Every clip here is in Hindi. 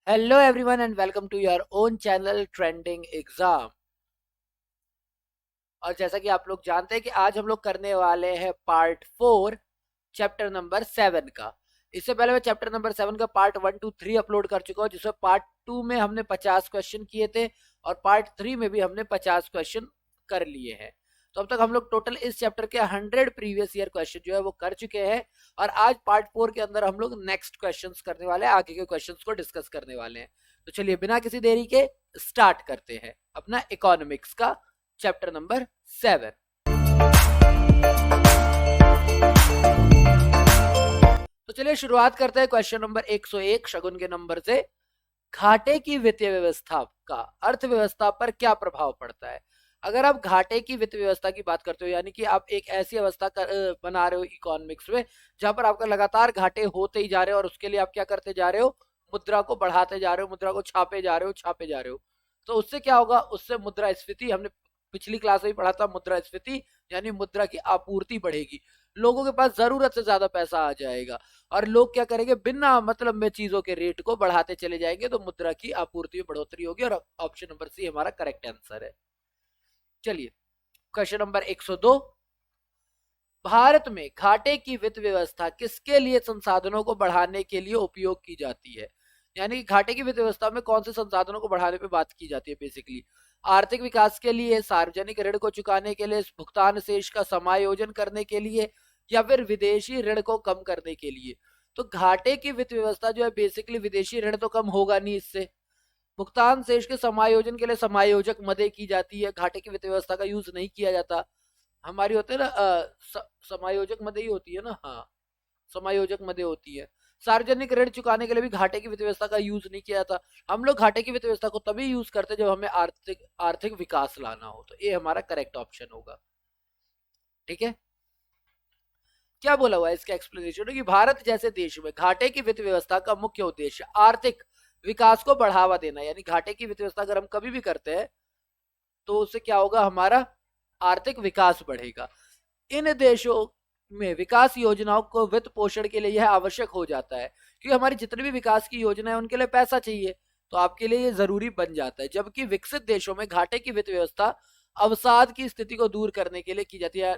Hello everyone and welcome to your own channel trending exam. और जैसा कि आप लोग जानते हैं कि आज हम लोग करने वाले हैं पार्ट 4 चैप्टर नंबर 7 का। इससे पहले मैं चैप्टर नंबर 7 का पार्ट 1 2 3 अपलोड कर चुका हूँ, जिसमें पार्ट 2 में हमने 50 क्वेश्चन किए थे और पार्ट 3 में भी हमने 50 क्वेश्चन कर लिए हैं। तो अब तक हम लोग टोटल इस चैप्टर के 100 प्रीवियस ईयर क्वेश्चन जो है वो कर चुके हैं। और आज पार्ट 4 के अंदर हम लोग नेक्स्ट क्वेश्चंस करने वाले हैं, आगे के क्वेश्चंस को डिस्कस करने वाले हैं। तो चलिए बिना किसी देरी के स्टार्ट करते हैं अपना इकोनॉमिक्स का चैप्टर नंबर 7। तो चलिए शुरुआत करते हैं क्वेश्चन नंबर 101 शगुन के नंबर से। घाटे की वित्तीय व्यवस्था का अर्थव्यवस्था पर क्या प्रभाव पड़ता है? अगर आप घाटे की वित्त व्यवस्था की बात करते हो, यानी कि आप एक ऐसी अवस्था बना रहे हो इकोनॉमिक्स में जहां पर आपका लगातार घाटे होते ही जा रहे हो और उसके लिए आप क्या करते जा रहे हो, मुद्रा को बढ़ाते जा रहे हो, मुद्रा को छापे जा रहे हो, छापे जा रहे हो। तो उससे क्या होगा, उससे मुद्रास्फीति, हमने पिछली क्लास में पढ़ा था मुद्रास्फीति यानी मुद्रा की आपूर्ति बढ़ेगी, लोगों के पास जरूरत से ज्यादा पैसा आ जाएगा और लोग क्या करेंगे, बिना मतलब में चीजों के रेट को बढ़ाते चले जाएंगे, तो मुद्रा की आपूर्ति में बढ़ोतरी होगी और ऑप्शन नंबर सी हमारा करेक्ट आंसर है। चलिए क्वेश्चन नंबर 102। भारत में घाटे की वित्त व्यवस्था किसके लिए संसाधनों को बढ़ाने के लिए उपयोग की जाती है? यानी कि घाटे की वित्त व्यवस्था में कौन से संसाधनों को बढ़ाने पे बात की जाती है? बेसिकली आर्थिक विकास के लिए, सार्वजनिक ऋण को चुकाने के लिए, भुगतान शेष का समायोजन करने के लिए, या फिर विदेशी ऋण को कम करने के लिए। तो घाटे की वित्त व्यवस्था जो है बेसिकली विदेशी ऋण तो कम होगा नहीं इससे। भुगतान शेष के समायोजन के लिए समायोजक मदें की जाती है, घाटे की वित्त व्यवस्था का यूज नहीं किया जाता। हमारी होते हैं ना समायोजक मदे ही होती है ना, हाँ समायोजक मदे होती है। सार्वजनिक ऋण चुकाने के लिए भी घाटे की वित्त व्यवस्था का यूज नहीं किया जाता। हम लोग घाटे की वित्त व्यवस्था को तभी यूज करते जब हमें आर्थिक आर्थिक विकास लाना हो। तो ये हमारा करेक्ट ऑप्शन होगा। ठीक है, क्या बोला हुआ है इसका एक्सप्लेनेशन कि भारत जैसे देश में घाटे की वित्त व्यवस्था का मुख्य उद्देश्य आर्थिक विकास को बढ़ावा देना। यानी घाटे की वित्त व्यवस्था अगर हम कभी भी करते हैं तो उससे क्या होगा, हमारा आर्थिक विकास बढ़ेगा। इन देशों में विकास योजनाओं को वित्त पोषण के लिए यह आवश्यक हो जाता है, क्योंकि हमारी जितनी भी विकास की योजना है उनके लिए पैसा चाहिए, तो आपके लिए ये जरूरी बन जाता है। जबकि विकसित देशों में घाटे की वित्त व्यवस्था अवसाद की स्थिति को दूर करने के लिए की जाती है,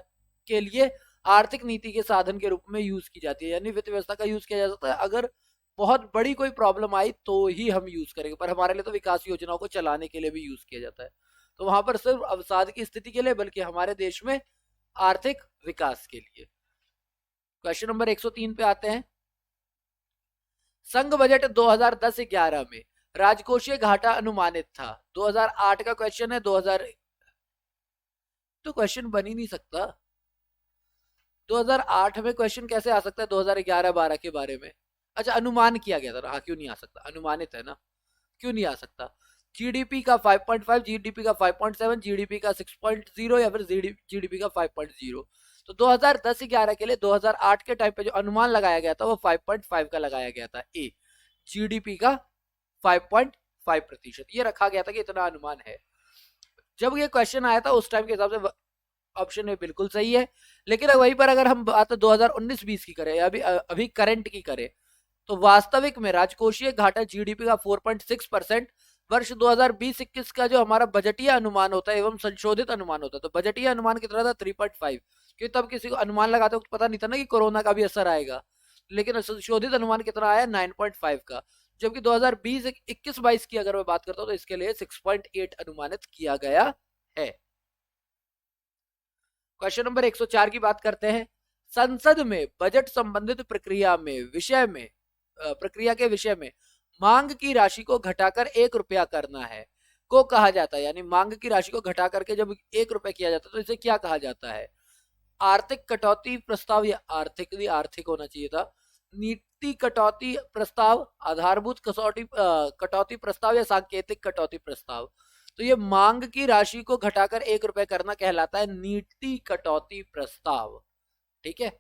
के लिए आर्थिक नीति के साधन के रूप में यूज की जाती है। यानी वित्त व्यवस्था का यूज किया जा सकता है अगर बहुत बड़ी कोई प्रॉब्लम आई तो ही हम यूज करेंगे, पर हमारे लिए तो विकास योजनाओं को चलाने के लिए भी यूज किया जाता है। तो वहां पर सिर्फ अवसाद की स्थिति के लिए, बल्कि हमारे देश में आर्थिक विकास के लिए। क्वेश्चन नंबर 103 पे आते हैं। संघ बजट 2010-11 में राजकोषीय घाटा अनुमानित था। 2008 का क्वेश्चन है, 2000 तो क्वेश्चन बन ही नहीं सकता। 2008 में क्वेश्चन कैसे आ सकता है 2011-12 के बारे में? अच्छा, अनुमान किया गया था, हाँ क्यों नहीं आ सकता, अनुमानित है ना, क्यों नहीं आ सकता। जीडीपी का 5.5, जीडीपी का 5.7, जीडीपी का 6.0 या फिर जीडीपी का 5.0। तो 2010-11 के लिए 2008 के टाइम पे जो अनुमान लगाया गया था वो 5.5 का लगाया गया था। ए जीडीपी का 5.5% ये रखा गया था कि इतना अनुमान है। जब ये क्वेश्चन आया था उस टाइम के हिसाब से ऑप्शन में बिल्कुल सही है। लेकिन वहीं पर अगर हम बात 2019-20 की करें या अभी करंट की करें, तो वास्तविक में राजकोषीय घाटा जीडीपी का 4.6%, वर्ष 2020-21 का जो हमारा बजटीय अनुमान होता है एवं संशोधित अनुमान होता है, तो बजटीय अनुमान कितना था 3.5, क्योंकि तब किसी को अनुमान लगाते वक्त पता नहीं था ना कि कोरोना का भी असर आएगा। लेकिन संशोधित अनुमान कितना आया 9.5 का। जबकि 2020-21-22 की अगर मैं बात करता हूँ तो इसके लिए 6.8 अनुमानित किया गया है। क्वेश्चन नंबर 104 की बात करते हैं। संसद में बजट संबंधित प्रक्रिया के विषय में मांग की राशि को घटाकर 1 रुपया करना है को कहा जाता है। यानी मांग की राशि को घटा करके जब 1 रुपया किया जाता है तो इसे क्या कहा जाता है? आर्थिक कटौती प्रस्ताव, या आर्थिक होना चाहिए था, नीति कटौती प्रस्ताव, आधारभूत कटौती प्रस्ताव, या सांकेतिक कटौती प्रस्ताव। तो ये मांग की राशि को घटाकर 1 रुपया करना कहलाता है नीति कटौती प्रस्ताव। ठीक है।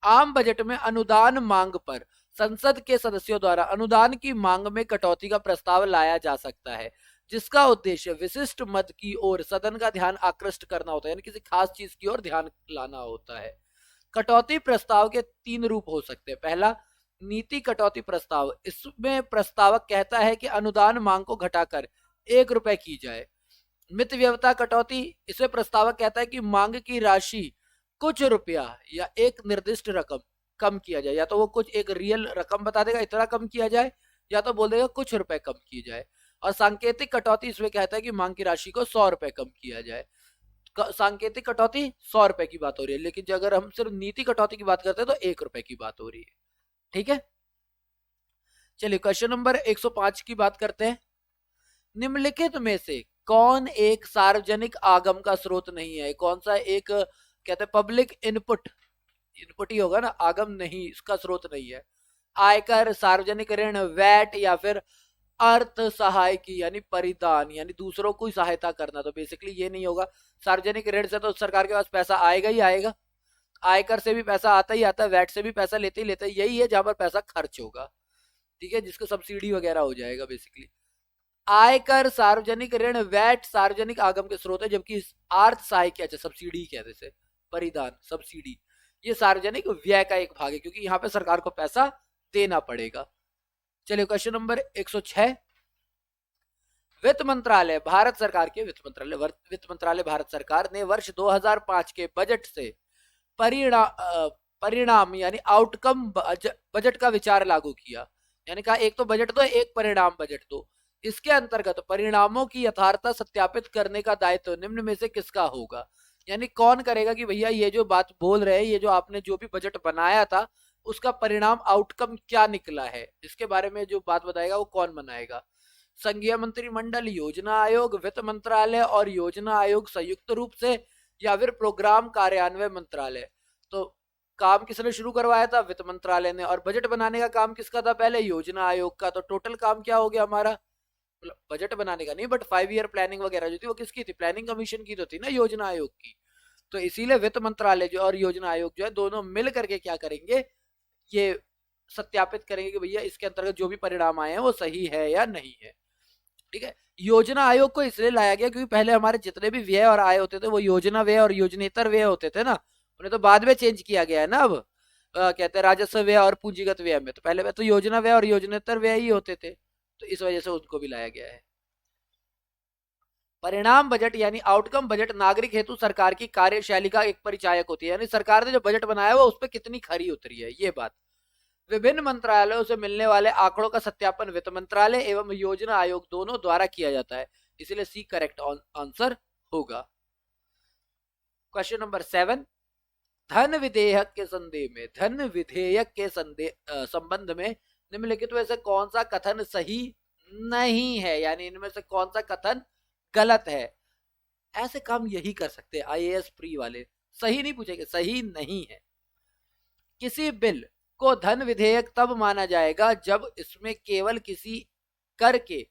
आम बजट में अनुदान मांग पर संसद के सदस्यों द्वारा अनुदान की मांग में कटौती का प्रस्ताव लाया जा सकता है, जिसका उद्देश्य विशिष्ट मद की ओर सदन का ध्यान आकृष्ट करना होता है, यानी किसी खास चीज की ओर ध्यान लाना होता है। कटौती प्रस्ताव के 3 रूप हो सकते हैं। पहला, नीति कटौती प्रस्ताव, इसमें प्रस्तावक कहता है कि अनुदान मांग को घटाकर 1 रुपए की जाए। मित व्यवता कटौती, इसमें प्रस्तावक कहता है कि मांग की राशि कुछ रुपया या एक निर्दिष्ट रकम कम किया जाए, या तो वो कुछ एक रियल रकम बता देगा इतना कम किया जाए, या तो बोल देगा कुछ रुपए कम किए जाए। और सांकेतिक कटौती इसमें कहता है कि मांग की राशि को 100 रुपए कम किया जाए। सांकेतिक कटौती 100 रुपए की बात हो रही है, लेकिन अगर हम सिर्फ नीति कटौती की बात करते हैं तो 1 रुपए की बात हो रही है। ठीक है, चलिए क्वेश्चन नंबर 105 की बात करते हैं। निम्नलिखित में से कौन एक सार्वजनिक आगम का स्रोत नहीं है? कौन सा एक कहते हैं पब्लिक इनपुट, इनपुट ही होगा ना, आगम नहीं, इसका स्रोत नहीं है। आयकर, सार्वजनिक ऋण, वैट, या फिर अर्थ सहायकी यानी परिदान, यानी दूसरों को सहायता करना। तो बेसिकली ये नहीं होगा। सार्वजनिक ऋण से तो सरकार के पास पैसा आएगा ही आएगा, आयकर से भी पैसा आता ही आता है, वैट से भी पैसा लेते ही लेते, यही है जहां पर पैसा खर्च होगा। ठीक है, जिसको सब्सिडी वगैरह हो जाएगा बेसिकली। आयकर, सार्वजनिक ऋण, वैट सार्वजनिक आगम के स्रोत है, जबकि अर्थ सहायक, अच्छा सब्सिडी कहते से, परिदान सब्सिडी, ये सार्वजनिक व्यय का एक भाग है, क्योंकि यहाँ पे सरकार को पैसा देना पड़ेगा। चलिए क्वेश्चन नंबर 106। वित्त मंत्रालय भारत सरकार के वित्त मंत्रालय भारत सरकार ने वर्ष 2005 के बजट से परिणाम यानी आउटकम बजट का विचार लागू किया। यानी कहा एक तो बजट दो, एक परिणाम बजट दो। इसके अंतर्गत परिणामों की यथार्थता सत्यापित करने का दायित्व निम्न में से किसका होगा? यानी कौन करेगा कि भैया ये जो बात बोल रहे हैं, ये जो आपने जो भी बजट बनाया था उसका परिणाम आउटकम क्या निकला है, इसके बारे में जो बात बताएगा वो कौन बनाएगा? संघीय मंत्रिमंडल, योजना आयोग, वित्त मंत्रालय और योजना आयोग संयुक्त रूप से, या फिर प्रोग्राम कार्यान्वयन मंत्रालय? तो काम किसने शुरू करवाया था? वित्त मंत्रालय ने। और बजट बनाने का काम किसका था पहले? योजना आयोग का। तो टोटल काम क्या हो गया हमारा? बजट बनाने का नहीं, बट 5 ईयर प्लानिंग वगैरह जो थी वो किसकी थी? प्लानिंग कमीशन की तो थी ना, योजना आयोग की। तो इसीलिए वित्त मंत्रालय जो और योजना आयोग जो है दोनों मिल करके क्या करेंगे, ये सत्यापित करेंगे कि भैया इसके अंतर्गत जो भी परिणाम आए हैं वो सही है या नहीं है। ठीक है, योजना आयोग को इसलिए लाया गया क्योंकि पहले हमारे जितने भी व्यय और आय होते थे वो योजना व्यय और योजनेतर व्यय होते थे ना, उन्हें तो बाद में चेंज किया गया है ना। अब कहते हैं राजस्व व्यय और पूंजीगत व्यय में, तो पहले में तो योजना व्यय और योजनेतर व्यय ही होते थे, तो इस वजह से उनको भी लाया गया है। परिणाम बजट यानी आउटकम बजट नागरिक हेतु सरकार की कार्यशैली का एक परिचायक होती है, यानी सरकार ने जो बजट बनाया हुआ उस पर कितनी खरी उतरी है, ये बात। विभिन्न मंत्रालयों से मिलने वाले आंकड़ों का सत्यापन वित्त मंत्रालय एवं योजना आयोग दोनों द्वारा किया जाता है, इसलिए सी करेक्ट आंसर होगा। Question number 7। धन विधेयक के संबंध में निम्नलिखित में से कौन सा कथन सही नहीं है, यानी इनमें से कौन सा कथन गलत है? ऐसे काम यही कर सकते हैं आईएएस प्री वाले, सही नहीं पूछेंगे, सही नहीं है। किसी बिल को धन विधेयक तब माना जाएगा जब इसमें केवल किसी कर के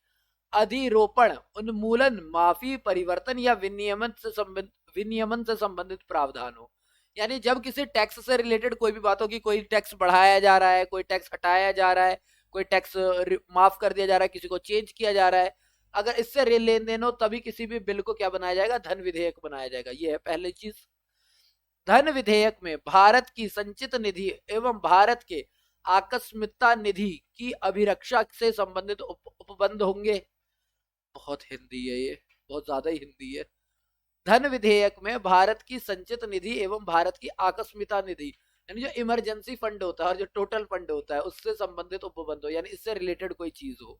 अधिरोपण, उन्मूलन, माफी, परिवर्तन या विनियमन से संबंधित प्रावधान हो। यानी जब किसी टैक्स से रिलेटेड कोई भी बात होगी, कोई टैक्स बढ़ाया जा रहा है, कोई टैक्स हटाया जा रहा है, कोई टैक्स माफ कर दिया जा रहा है, किसी को चेंज किया जा रहा है, अगर इससे लेन देन हो तभी किसी भी बिल को क्या बनाया जाएगा? धन विधेयक बनाया जाएगा। ये है पहली चीज। धन विधेयक में भारत की संचित निधि एवं भारत के आकस्मिकता निधि की अभिरक्षा से संबंधित उपबंध होंगे। बहुत हिंदी है ये, बहुत ज्यादा ही हिंदी है। धन विधेयक में भारत की संचित निधि एवं भारत की आकस्मिकता निधि, यानी जो इमरजेंसी फंड होता है और जो टोटल फंड होता है उससे संबंधित उपबंध हो, यानी इससे रिलेटेड कोई चीज हो।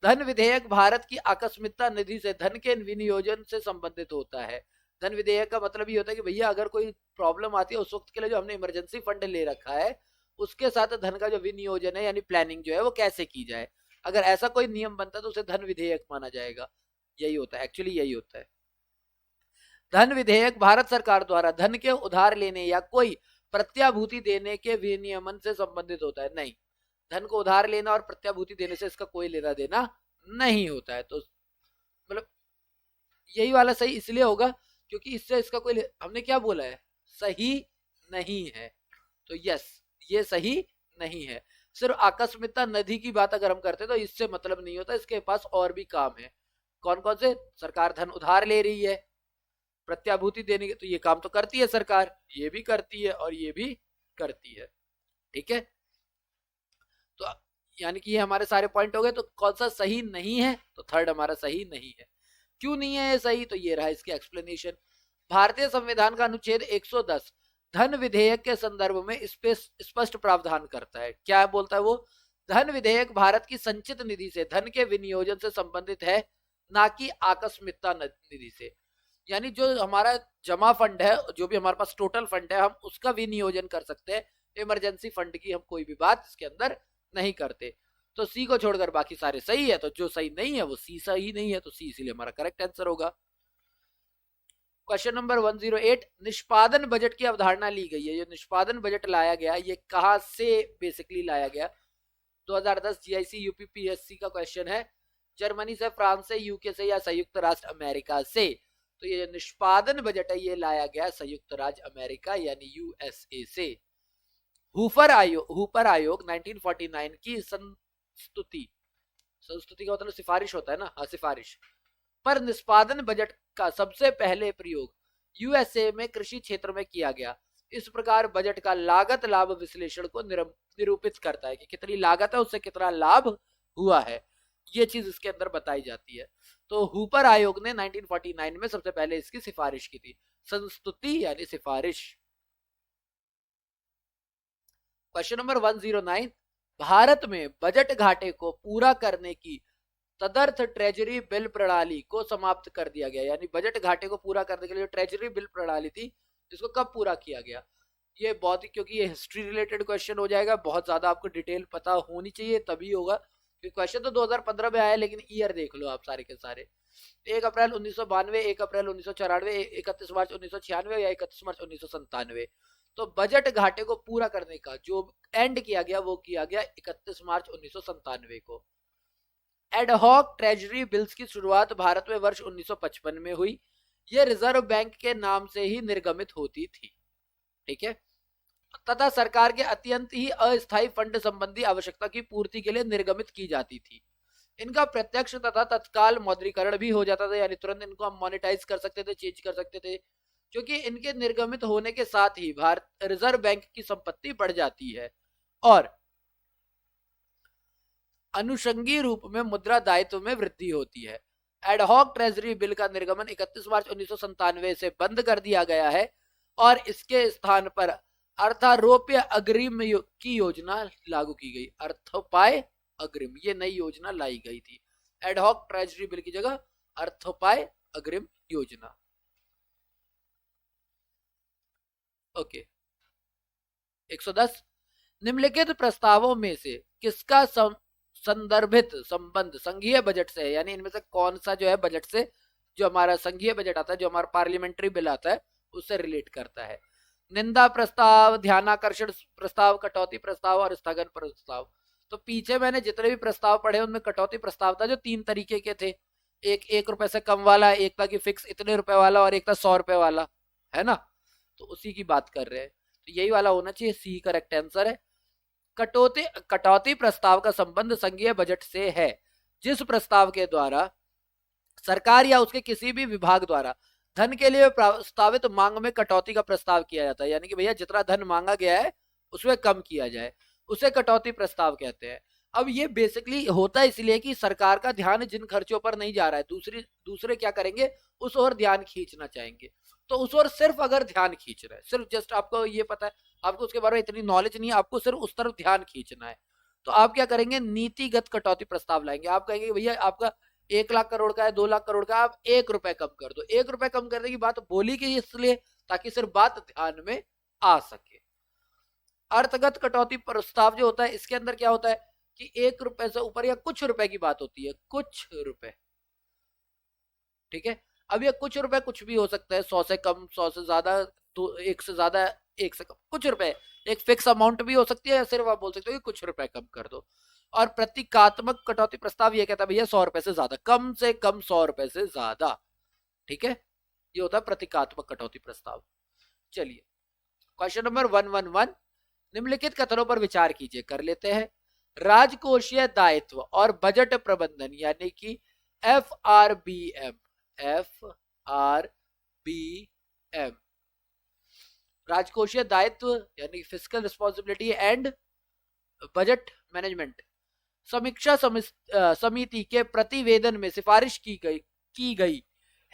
धन विधेयक भारत की आकस्मिकता निधि से धन के विनियोजन से संबंधित होता है। धन विधेयक का मतलब ये होता है कि भैया अगर कोई प्रॉब्लम आती है उस वक्त के लिए जो हमने इमरजेंसी फंड ले रखा है उसके साथ धन का जो विनियोजन है यानी प्लानिंग जो है वो कैसे की जाए, अगर ऐसा कोई नियम बनता है तो उसे धन विधेयक माना जाएगा। यही होता है, एक्चुअली यही होता है। धन विधेयक भारत सरकार द्वारा धन के उधार लेने या कोई प्रत्याभूति देने के विनियमन से संबंधित होता है। नहीं, धन को उधार लेना और प्रत्याभूति देने से इसका कोई लेना देना नहीं होता है। तो मतलब यही वाला सही इसलिए होगा क्योंकि इससे इसका कोई, हमने क्या बोला है, सही नहीं है। तो यस, ये सही नहीं है। सिर्फ आकस्मिकता निधि की बात अगर हम करते हैं तो इससे मतलब नहीं होता, इसके पास और भी काम है। कौन कौन से? सरकार धन उधार ले रही है, प्रत्याभूति देने के, तो ये काम तो करती है सरकार, ये भी करती है और ये भी करती है। ठीक है, तो यानी कि ये हमारे सारे पॉइंट हो गए। तो कौन सा सही नहीं है, तो थर्ड हमारा सही नहीं है। क्यों नहीं है ये सही, तो ये रहा इसकी एक्सप्लेनेशन। भारतीय संविधान का अनुच्छेद 110 धन विधेयक के संदर्भ में स्पष्ट प्रावधान करता है। क्या बोलता है वो? धन विधेयक भारत की संचित निधि से धन के विनियोजन से संबंधित है, ना कि आकस्मिकता निधि से। यानी जो हमारा जमा फंड है, जो भी हमारे पास टोटल फंड है, हम उसका विनियोजन कर सकते हैं। इमरजेंसी फंड की हम कोई भी बात इसके अंदर नहीं करते। तो सी को छोड़कर बाकी सारे सही है, तो जो सही नहीं है वो सी सही नहीं है, तो सी इसीलिए हमारा करेक्ट आंसर होगा। क्वेश्चन नंबर 108, निष्पादन बजट की अवधारणा ली गई है। ये निष्पादन बजट लाया गया, ये कहां से बेसिकली लाया गया? 2010 जीआईसी यूपीपीएससी का क्वेश्चन है। जर्मनी से, फ्रांस से, यूके से या संयुक्त राष्ट्र अमेरिका से? तो ये निष्पादन बजट है ये लाया गया संयुक्त राज्य अमेरिका यानी यूएसए से। हूपर आयोग 1949 की संस्तुति, संस्तुति का मतलब सिफारिश होता है ना, हाँ सिफारिश पर निष्पादन बजट का सबसे पहले प्रयोग यूएसए में कृषि क्षेत्र में किया गया। इस प्रकार बजट का लागत लाभ विश्लेषण को निरूपित करता है कि कितनी लागत है, उससे कितना लाभ हुआ है, ये चीज इसके अंदर बताई जाती है। तो हूपर आयोग ने 1949 में सबसे पहले इसकी सिफारिश की थी, संस्तुति यानी सिफारिश। क्वेश्चन नंबर 109, भारत में बजट घाटे को पूरा करने की तदर्थ ट्रेजरी बिल प्रणाली को समाप्त कर दिया गया। यानी बजट घाटे को पूरा करने के लिए ट्रेजरी बिल प्रणाली थी, जिसको कब पूरा किया गया? ये बहुत ही, क्योंकि ये हिस्ट्री रिलेटेड क्वेश्चन हो जाएगा, बहुत ज्यादा आपको डिटेल पता होनी चाहिए तभी होगा। क्वेश्चन तो 2015 में आया, लेकिन ईयर देख लो आप सारे के सारे। 1 अप्रैल 1992, 1 अप्रैल 1994, 31 मार्च 1996 या 31 मार्च 1997। तो बजट घाटे को पूरा करने का जो एंड किया गया वो किया गया 31 मार्च 1997 को। एडहॉक ट्रेजरी बिल्स की शुरुआत भारत में वर्ष 1955 में हुई। यह रिजर्व बैंक के नाम से ही निर्गमित होती थी, ठीक है, तथा सरकार के अत्यंत ही अस्थायी फंड संबंधी आवश्यकता की पूर्ति के लिए निर्गमित की जाती थी। इनका प्रत्यक्ष तथा तत्काल मौद्रीकरण भी हो जाता था, यानी तुरंत इनको हम मोनेटाइज कर सकते थे, चेंज कर सकते थे, क्योंकि इनके निर्गमित होने के साथ ही भारत रिजर्व बैंक की संपत्ति बढ़ जाती है और अनुषंगी रूप में मुद्रा दायित्व में वृद्धि होती है। एडहॉक ट्रेजरी बिल का निर्गमन 31 मार्च 1997 से बंद कर दिया गया है और इसके स्थान पर अर्थारोप्य अग्रिम की योजना लागू की गई। अर्थोपाय अग्रिम, ये नई योजना लाई गई थी। एडहॉक ट्रेजरी बिल की जगह अर्थोपाय अग्रिम योजना। ओके। 110, निम्नलिखित प्रस्तावों में से किसका संदर्भित संबंध संघीय बजट से है? यानी इनमें से कौन सा जो है बजट से, जो हमारा संघीय बजट आता है, जो हमारा पार्लियामेंट्री बिल आता है, उससे रिलेट करता है? निंदा प्रस्ताव, ध्यानाकर्षण प्रस्ताव, कटौती प्रस्ताव और स्थगन प्रस्ताव। तो पीछे मैंने जितने भी प्रस्ताव पढ़े उनमें कटौती प्रस्ताव था जो 3 तरीके के थे। एक 1 रुपए से कम वाला, एक था कि फिक्स इतने रुपए वाला, और एक था 100 रुपए वाला, है ना? तो उसी की बात कर रहे हैं, तो यही वाला होना चाहिए, सी करेक्ट आंसर है। कटौती प्रस्ताव का संबंध संघीय बजट से है, जिस प्रस्ताव के द्वारा सरकार या उसके किसी भी विभाग द्वारा धन के लिए प्रस्तावित मांग में कटौती का प्रस्ताव किया जाता है। यानी कि भैया जितना धन मांगा गया है उसमें कम किया जाए, उसे कटौती प्रस्ताव कहते हैं। अब ये बेसिकली होता है इसलिए कि सरकार का ध्यान जिन खर्चों पर नहीं जा रहा है, दूसरे क्या करेंगे, उस ओर ध्यान खींचना चाहेंगे। तो उस ओर सिर्फ अगर ध्यान खींच रहा है, सिर्फ जस्ट आपको ये पता है, आपको उसके बारे में इतनी नॉलेज नहीं है, आपको सिर्फ उस तरफ ध्यान खींचना है, तो आप क्या करेंगे, नीतिगत कटौती प्रस्ताव लाएंगे। आप कहेंगे भैया आपका 1 लाख करोड़ का है, 2 लाख करोड़ का, आप 1 रुपए कम कर दो। 1 रुपए कम करने की बात बोली कि इसलिए ताकि सिर्फ बात ध्यान में आ सके। अर्थगत कटौती प्रस्ताव जो होता है, इसके अंदर क्या होता है कि 1 रुपए से ऊपर या कुछ रुपए की बात होती है, कुछ रुपए, ठीक है। अब ये कुछ रुपए कुछ भी हो सकता है, 100 से कम, 100 से ज्यादा, तो 1 से ज्यादा, 1 से कम, कुछ रुपए, एक फिक्स अमाउंट भी हो सकती है, या सिर्फ आप बोल सकते हो कि कुछ रुपए कम कर दो। और प्रतीकात्मक कटौती प्रस्ताव ये कहता है भैया 100 रुपए से ज्यादा, कम से कम 100 रुपए से ज्यादा, ठीक है, ये होता है प्रतीकात्मक कटौती प्रस्ताव। चलिए क्वेश्चन नंबर 111, निम्नलिखित कथनों पर विचार कीजिए, कर लेते हैं। राजकोषीय दायित्व और बजट प्रबंधन यानी कि FRBM, FRBM, राजकोषीय दायित्व यानी fiscal responsibility and budget management समीक्षा समिति के प्रतिवेदन में सिफारिश की गई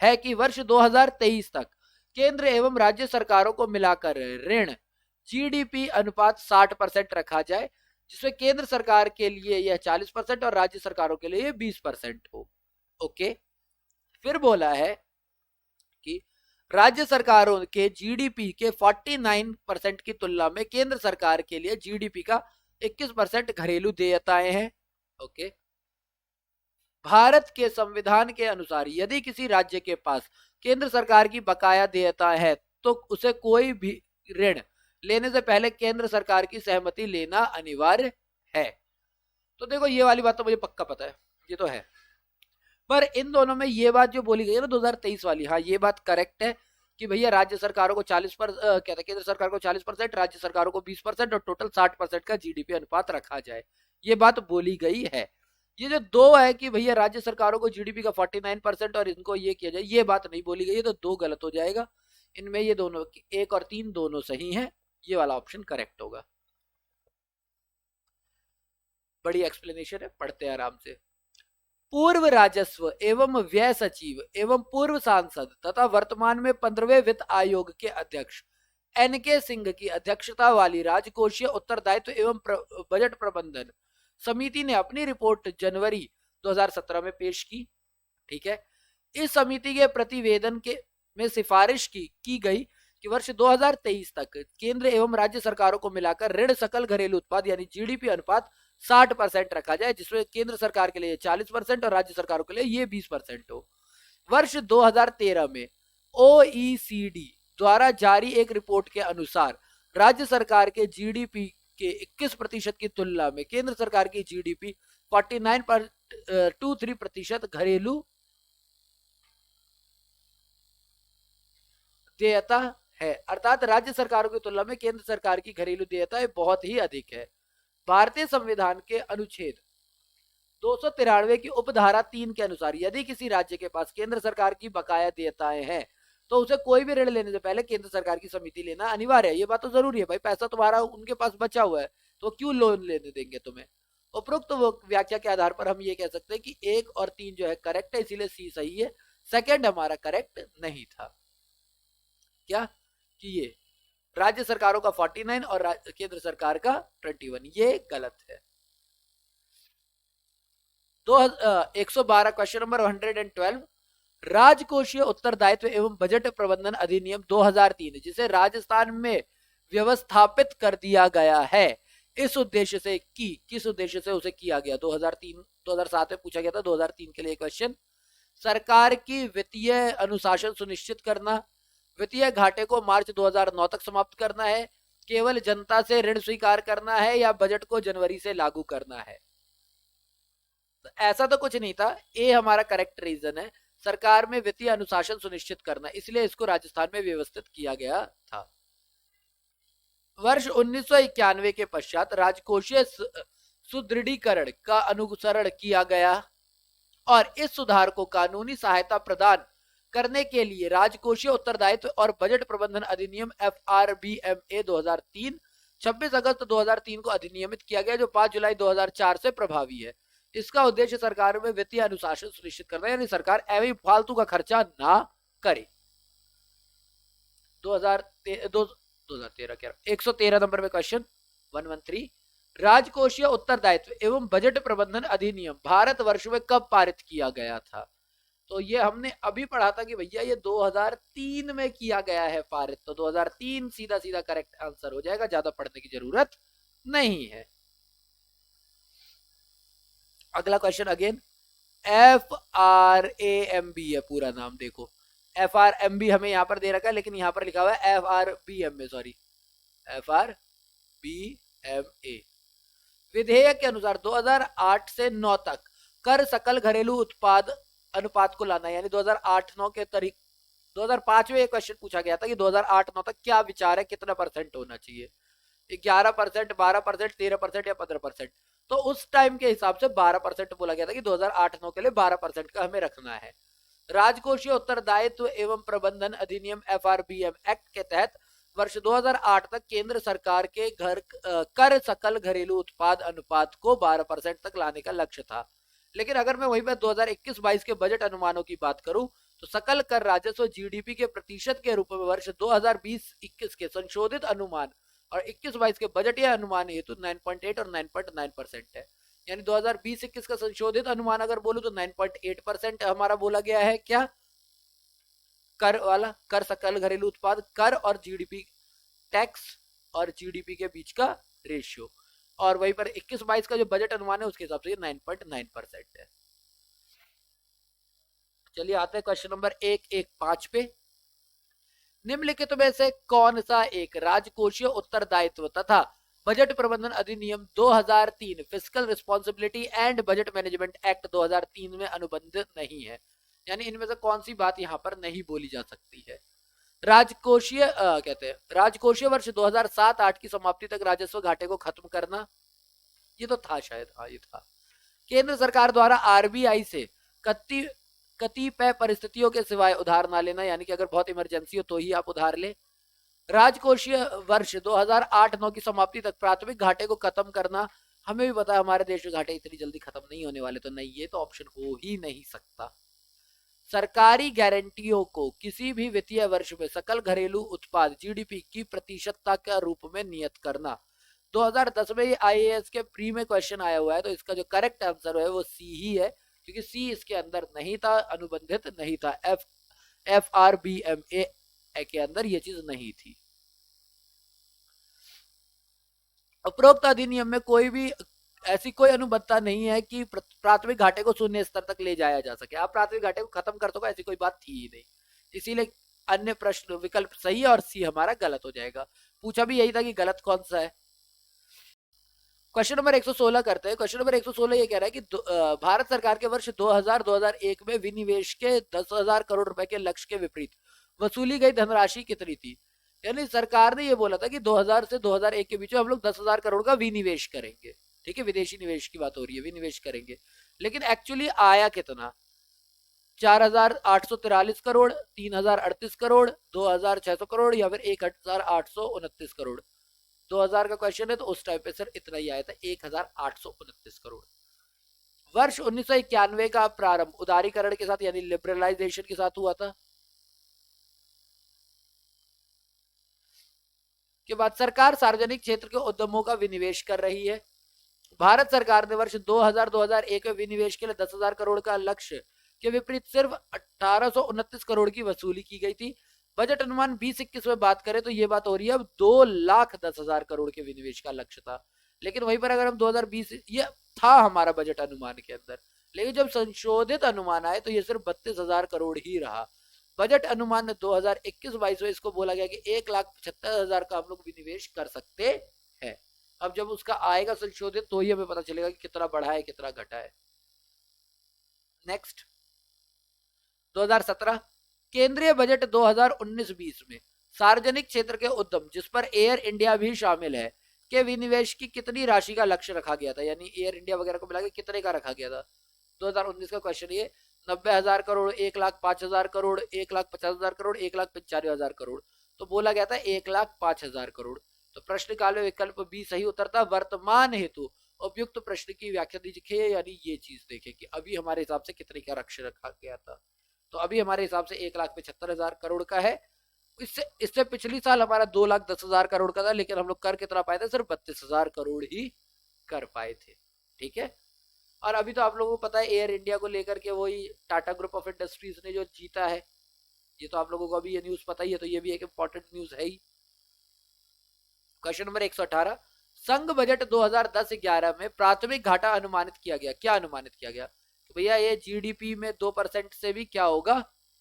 है कि वर्ष 2023 तक केंद्र एवं राज्य सरकारों को मिलाकर ऋण जीडीपी अनुपात 60% रखा जाए, जिसमें केंद्र सरकार के लिए यह 40% और राज्य सरकारों के लिए 20% हो। ओके, फिर बोला है कि राज्य सरकारों के जीडीपी के 49% की तुलना में केंद्र सरकार के लिए जीडीपी का 21% घरेलू देयताएं हैं। ओके, भारत के संविधान के अनुसार यदि किसी राज्य के पास केंद्र सरकार की बकाया देयता है तो उसे कोई भी ऋण लेने से पहले केंद्र सरकार की सहमति लेना अनिवार्य है। तो देखो ये वाली बात तो मुझे पक्का पता है, ये तो है, पर इन दोनों में ये बात जो बोली गई है ना 2023 वाली, हाँ ये बात करेक्ट है कि भैया राज्य सरकारों को 40% कहते केंद्र सरकार को 40%, राज्य सरकारों को 20% और टोटल 60% का जीडीपी अनुपात रखा जाए, ये बात बोली गई है। ये जो दो है कि भैया राज्य सरकारों को जीडीपी का 49% और इनको ये किया जाए, ये बात नहीं बोली गई है, तो दो गलत हो जाएगा। इनमें ये दोनों 1 और 3 दोनों सही हैं, ये वाला ऑप्शन करेक्ट होगा। बड़ी एक्सप्लेनेशन है, पढ़ते हैं आराम से। पूर्व राजस्व एवं व्यय सचिव एवं पूर्व सांसद तथा वर्तमान में 15वें वित्त आयोग के अध्यक्ष एनके सिंह की अध्यक्षता वाली राजकोषीय उत्तरदायित्व एवं बजट प्रबंधन समिति ने अपनी रिपोर्ट जनवरी 2017 में पेश की। ठीक है, इस समिति के प्रतिवेदन में सिफारिश की गई कि वर्ष 2023 तक केंद्र एवं राज्य सरकारों को मिलाकर ऋण सकल घरेलू उत्पाद यानी जीडीपी अनुपात 60% रखा जाए, जिसमें केंद्र सरकार के लिए 40% और राज्य सरकारों के लिए ये 20% हो। वर्ष 2013 में ओईसीडी द्वारा जारी एक रिपोर्ट के अनुसार राज्य सरकार के जीडीपी के 21% की तुलना में केंद्र सरकार की जीडीपी 49.23% घरेलू देयता है, अर्थात राज्य सरकारों की तुलना में केंद्र सरकार की घरेलू देयता बहुत ही अधिक है। भारतीय संविधान के अनुच्छेद 293 की उपधारा 3 के अनुसार यदि किसी राज्य के पास केंद्र सरकार की बकाया देयताएं हैं तो उसे कोई भी ऋण लेने से पहले केंद्र सरकार की समिति लेना अनिवार्य है। ये बात तो जरूरी है भाई, पैसा तुम्हारा उनके पास बचा हुआ है तो क्यों लोन लेने देंगे तुम्हें। उपरोक्त व्याख्या के आधार पर हम ये कह सकते हैं कि 1 और 3 जो है करेक्ट है, इसीलिए सी सही है। सेकंड हमारा करेक्ट नहीं था, क्या कि ये राज्य सरकारों का 49 और केंद्र सरकार का 21, ये गलत है। 112 क्वेश्चन नंबर 112, राजकोषीय उत्तरदायित्व एवं बजट प्रबंधन अधिनियम 2003 जिसे राजस्थान में व्यवस्थापित कर दिया गया है, इस उद्देश्य से किस उद्देश्य से उसे किया गया। 2007 में पूछा गया था, 2003 के लिए क्वेश्चन। सरकार की वित्तीय अनुशासन सुनिश्चित करना, वित्तीय घाटे को मार्च 2009 तक समाप्त करना है, केवल जनता से ऋण स्वीकार करना है या बजट को जनवरी से लागू करना है। तो ऐसा तो कुछ नहीं था, ए हमारा करेक्ट रीजन है, सरकार में वित्तीय अनुशासन सुनिश्चित करना, इसलिए इसको राजस्थान में व्यवस्थित किया गया था। वर्ष 1991 के पश्चात राजकोषीय सुदृढ़ीकरण का अनुसरण किया गया और इस सुधार को कानूनी सहायता प्रदान करने के लिए राजकोषीय उत्तरदायित्व और बजट प्रबंधन अधिनियम FRBMA 2003 26 अगस्त 2003 को अधिनियमित किया गया, जो 5 जुलाई 2004 से प्रभावी है। इसका उद्देश्य सरकार में वित्तीय अनुशासन सुनिश्चित करना है, यानी सरकार एवं फालतू का खर्चा ना करे। 113 नंबर में क्वेश्चन 113, राजकोषीय उत्तरदायित्व एवं बजट प्रबंधन अधिनियम भारत वर्ष में कब पारित किया गया था। तो ये हमने अभी पढ़ा था कि भैया ये 2003 में किया गया है पारित, तो 2003 सीधा सीधा करेक्ट आंसर हो जाएगा, ज्यादा पढ़ने की जरूरत नहीं है। अगला क्वेश्चन अगेन FRAMB है पूरा नाम, देखो FRMB हमें यहां पर दे रखा है, लेकिन यहां पर लिखा हुआ है FRBMA, सॉरी FRBMA। विधेयक के अनुसार 2008 से 9 तक कर सकल घरेलू उत्पाद अनुपात को लाना, यानी 2008-9 के तरीक 2005 में एक क्वेश्चन पूछा गया था कि 2008-9 तक क्या विचार है, कितना परसेंट होना चाहिए, 11%, 12%, 13% या 15%। तो उस टाइम के हिसाब से 12% बोला गया था कि 2008-9 के लिए 12% का हमें रखना है। राजकोषीय उत्तरदायित्व एवं प्रबंधन अधिनियम FRBM एक्ट के तहत वर्ष 2008 तक केंद्र सरकार के कर सकल घरेलू उत्पाद अनुपात को 12% तक लाने का लक्ष्य था। लेकिन अगर मैं वहीं पर 2021-22 के बजट अनुमानों की बात करूं तो सकल कर राजस्व जीडीपी के प्रतिशत के रूप में वर्ष 2020-21 के संशोधित अनुमान और 21-22 के बजटीय अनुमान हेतु 9.8 और 9.9% है। यानी 2020-21 का संशोधित अनुमान अगर बोलूं तो 9.8% हमारा बोला गया है। क्या कर वाला, कर सकल घरेलू उत्पाद, कर और जीडीपी, टैक्स और जीडीपी के बीच का रेशियो। और वहीं पर 21-22 का जो बजट अनुमान है उसके हिसाब से ये 9.9% है। चलिए आते हैं क्वेश्चन नंबर 115 पे। निम्नलिखित में से कौन सा एक राजकोषीय उत्तरदायित्व तथा बजट प्रबंधन अधिनियम 2003 fiscal responsibility and budget management act 2003 में अनुबंधित नहीं है? यानी इनमें से कौन सी बात यहाँ पर नहीं बोली जा सकती है? राजकोषीय कहते हैं राजकोषीय वर्ष 2007-8 की समाप्ति तक राजस्व घाटे को खत्म करना, ये तो था शायद, हाँ ये था। केंद्र सरकार द्वारा आरबीआई से कतिपय परिस्थितियों के सिवाय उधार ना लेना, यानी कि अगर बहुत इमरजेंसी हो तो ही आप उधार ले। राजकोषीय वर्ष 2008-9 की समाप्ति तक प्राथमिक घाटे को खत्म करना, हमें भी पता है हमारे देश में घाटे इतनी जल्दी खत्म नहीं होने वाले, तो नहीं, ये तो ऑप्शन हो ही नहीं सकता। सरकारी गारंटियों को किसी भी वित्तीय वर्ष में सकल घरेलू उत्पाद जीडीपी की प्रतिशतता के रूप में नियत करना। 2010 में ये आईएएस के प्री में क्वेश्चन आया हुआ है, तो इसका जो करेक्ट आंसर है वो सी ही है, क्योंकि सी इसके अंदर नहीं था, अनुबंधित नहीं था। FRBMA के अंदर ये चीज नहीं थी। उपरोक्त अधिनियम में कोई भी ऐसी कोई अनुबद्धता नहीं है कि प्राथमिक घाटे को शून्य स्तर तक ले जाया जा सके। आप प्राथमिक घाटे को खत्म कर दोगे, ऐसी कोई बात थी ही नहीं। इसीलिए अन्य प्रश्न विकल्प सही है और सी हमारा गलत हो जाएगा। पूछा भी यही था कि गलत कौन सा है। क्वेश्चन नंबर 116 करते हैं। क्वेश्चन नंबर 116 ये कह रहा है कि भारत सरकार के वर्ष 2000-2001 में विनिवेश के 10,000 करोड़ रुपए के लक्ष्य के विपरीत वसूली गई धनराशि कितनी थी? यानी सरकार ने ये बोला था कि 2000 से 2001 के बीच में हम लोग 10,000 करोड़ का विनिवेश करेंगे, ठीक है, विदेशी निवेश की बात हो रही है, विनिवेश करेंगे। लेकिन एक्चुअली आया कितना? 4,843 करोड़, 3,038 करोड़, 2,600 करोड़ या फिर 1,829 करोड़? 2000 का क्वेश्चन है तो उस टाइम पे सर इतना ही आया था, 1,829 करोड़। वर्ष 1991 का प्रारंभ उदारीकरण के साथ यानी लिबरलाइजेशन के साथ हुआ था। के बाद सरकार सार्वजनिक क्षेत्र के उद्यमों का विनिवेश कर रही है। भारत सरकार ने वर्ष 2000-2001 में विनिवेश के लिए 10,000 करोड़ का लक्ष्य के विपरीत सिर्फ 1,829 करोड़ की वसूली की गई थी। बजट अनुमान 2021 में बात करें तो ये बात हो रही है अब 2,10,000 करोड़ के विनिवेश का लक्ष्य था। लेकिन वहीं पर अगर हम 2020 ये था हमारा बजट अनुमान के अंदर, लेकिन जब संशोधित अनुमान आए तो ये सिर्फ 32,000 करोड़ ही रहा। बजट अनुमान 2021-22 में इसको बोला गया कि 1,75,000 का हम लोग विनिवेश कर सकते हैं। अब जब उसका आएगा संशोधित तो ही हमें पता चलेगा कि कितना बढ़ा है कितना घटा है। नेक्स्ट 2017 केंद्रीय बजट 2019-20 में सार्वजनिक क्षेत्र के उद्यम जिस पर एयर इंडिया भी शामिल है के विनिवेश की कितनी राशि का लक्ष्य रखा गया था? यानी एयर इंडिया वगैरह को मिला के कितने का रखा गया था? 2019 का क्वेश्चन ये 90,000 करोड़, 1,05,000 करोड़, 1,50,000 करोड़, 1,45,000 करोड़। तो बोला गया था 1,05,000 करोड़। तो प्रश्न काल में विकल्प बी सही उत्तर था। वर्तमान हेतु उपयुक्त प्रश्न की व्याख्या दीजिए, यानी ये चीज देखें कि अभी हमारे हिसाब से कितने का लक्ष्य रखा गया था। तो अभी हमारे हिसाब से 1,75,000 करोड़ का है। इससे पिछली साल हमारा 2,10,000 करोड़ का था, लेकिन हम लोग कर कितना पाए थे? सिर्फ 32,000 करोड़ ही कर पाए थे। ठीक है, और अभी तो आप लोगों को पता है एयर इंडिया को लेकर के वही टाटा ग्रुप ऑफ इंडस्ट्रीज ने जो जीता है, ये तो आप लोगों को अभी ये न्यूज पता ही है, तो ये भी एक इंपॉर्टेंट न्यूज है ही। क्वेश्चन नंबर 118 संघ बजट 2010-11 में प्राथमिक घाटा अनुमानित किया गया। क्या अनुमानित किया गया? तो भैया ये जीडीपी में 2% से भी क्या होगा?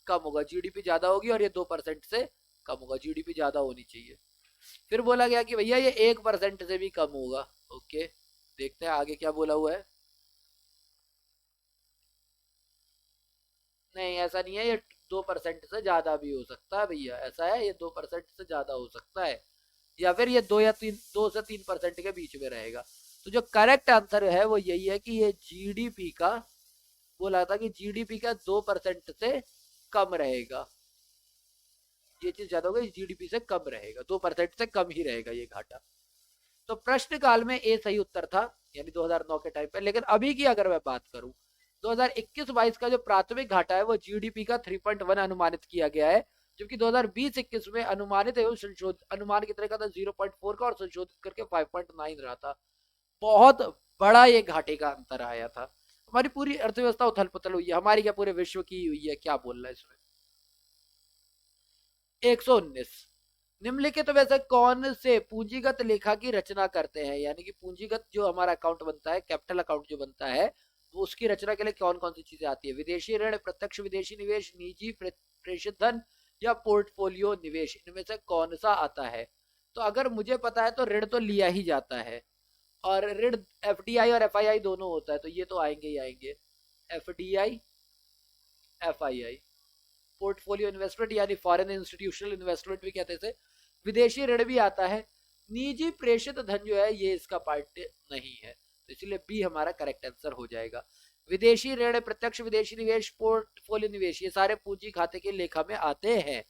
कम होगा। जीडीपी ज्यादा होगी और ये 2% से कम होगा। जीडीपी ज्यादा होनी चाहिए। फिर बोला गया कि भैया ये 1% से भी कम होगा। ओके, देखते हैं आगे क्या बोला हुआ है। नहीं, ऐसा नहीं है, ये 2% से ज्यादा भी हो सकता है भैया। ऐसा है, ये 2% से ज्यादा हो सकता है, या फिर ये 2 से 3% के बीच में रहेगा। तो जो करेक्ट आंसर है वो यही है कि ये जीडीपी का बोला था कि जीडीपी का 2% से कम रहेगा। ये चीज ज्यादा होगा, जीडीपी से कम रहेगा, 2% से कम ही रहेगा ये घाटा। तो प्रश्न काल में ए सही उत्तर था, यानी 2009 के टाइम पे। लेकिन अभी की अगर मैं बात करूं, 2021-22 का जो प्राथमिक घाटा है वो जीडीपी का 3.1 अनुमानित किया गया है, जबकि 2020-21 में अनुमानित एवं संशोधित अनुमान कितने का था, 0.4 का, और संशोधित करके 5.9 रहा था। बहुत बड़ा ये घाटे का अंतर आया था। हमारी पूरी अर्थव्यवस्था उथल पुथल हुई है, हमारी क्या पूरे विश्व की हुई है, क्या बोल रहा है इसमें। 119, निम्नलिखित तो वैसे कौन से पूंजीगत लेखा की रचना करते हैं, यानी कि पूंजीगत जो हमारा अकाउंट बनता है, कैपिटल अकाउंट जो बनता है, वो उसकी रचना के लिए कौन कौन सी चीजें आती है। विदेशी ऋण, प्रत्यक्ष विदेशी निवेश, निजी प्रेषित धन या पोर्टफोलियो निवेश, इनमें से कौन सा आता है। तो अगर मुझे पता है तो ऋण तो लिया ही जाता है, और ऋण एफडीआई और एफआईआई दोनों होता है, तो ये तो आएंगे ही आएंगे, एफडीआई एफआईआई। पोर्टफोलियो इन्वेस्टमेंट यानी फॉरेन इंस्टीट्यूशनल इन्वेस्टमेंट भी कहते थे। विदेशी ऋण भी आता है। निजी प्रेषित धन जो है ये इसका पार्ट नहीं है, तो इसलिए बी हमारा करेक्ट आंसर हो जाएगा। विदेशी ऋण, प्रत्यक्ष विदेशी निवेश, पोर्टफोलियो निवेश, ये सारे पूंजी खाते के लेखा में आते हैं।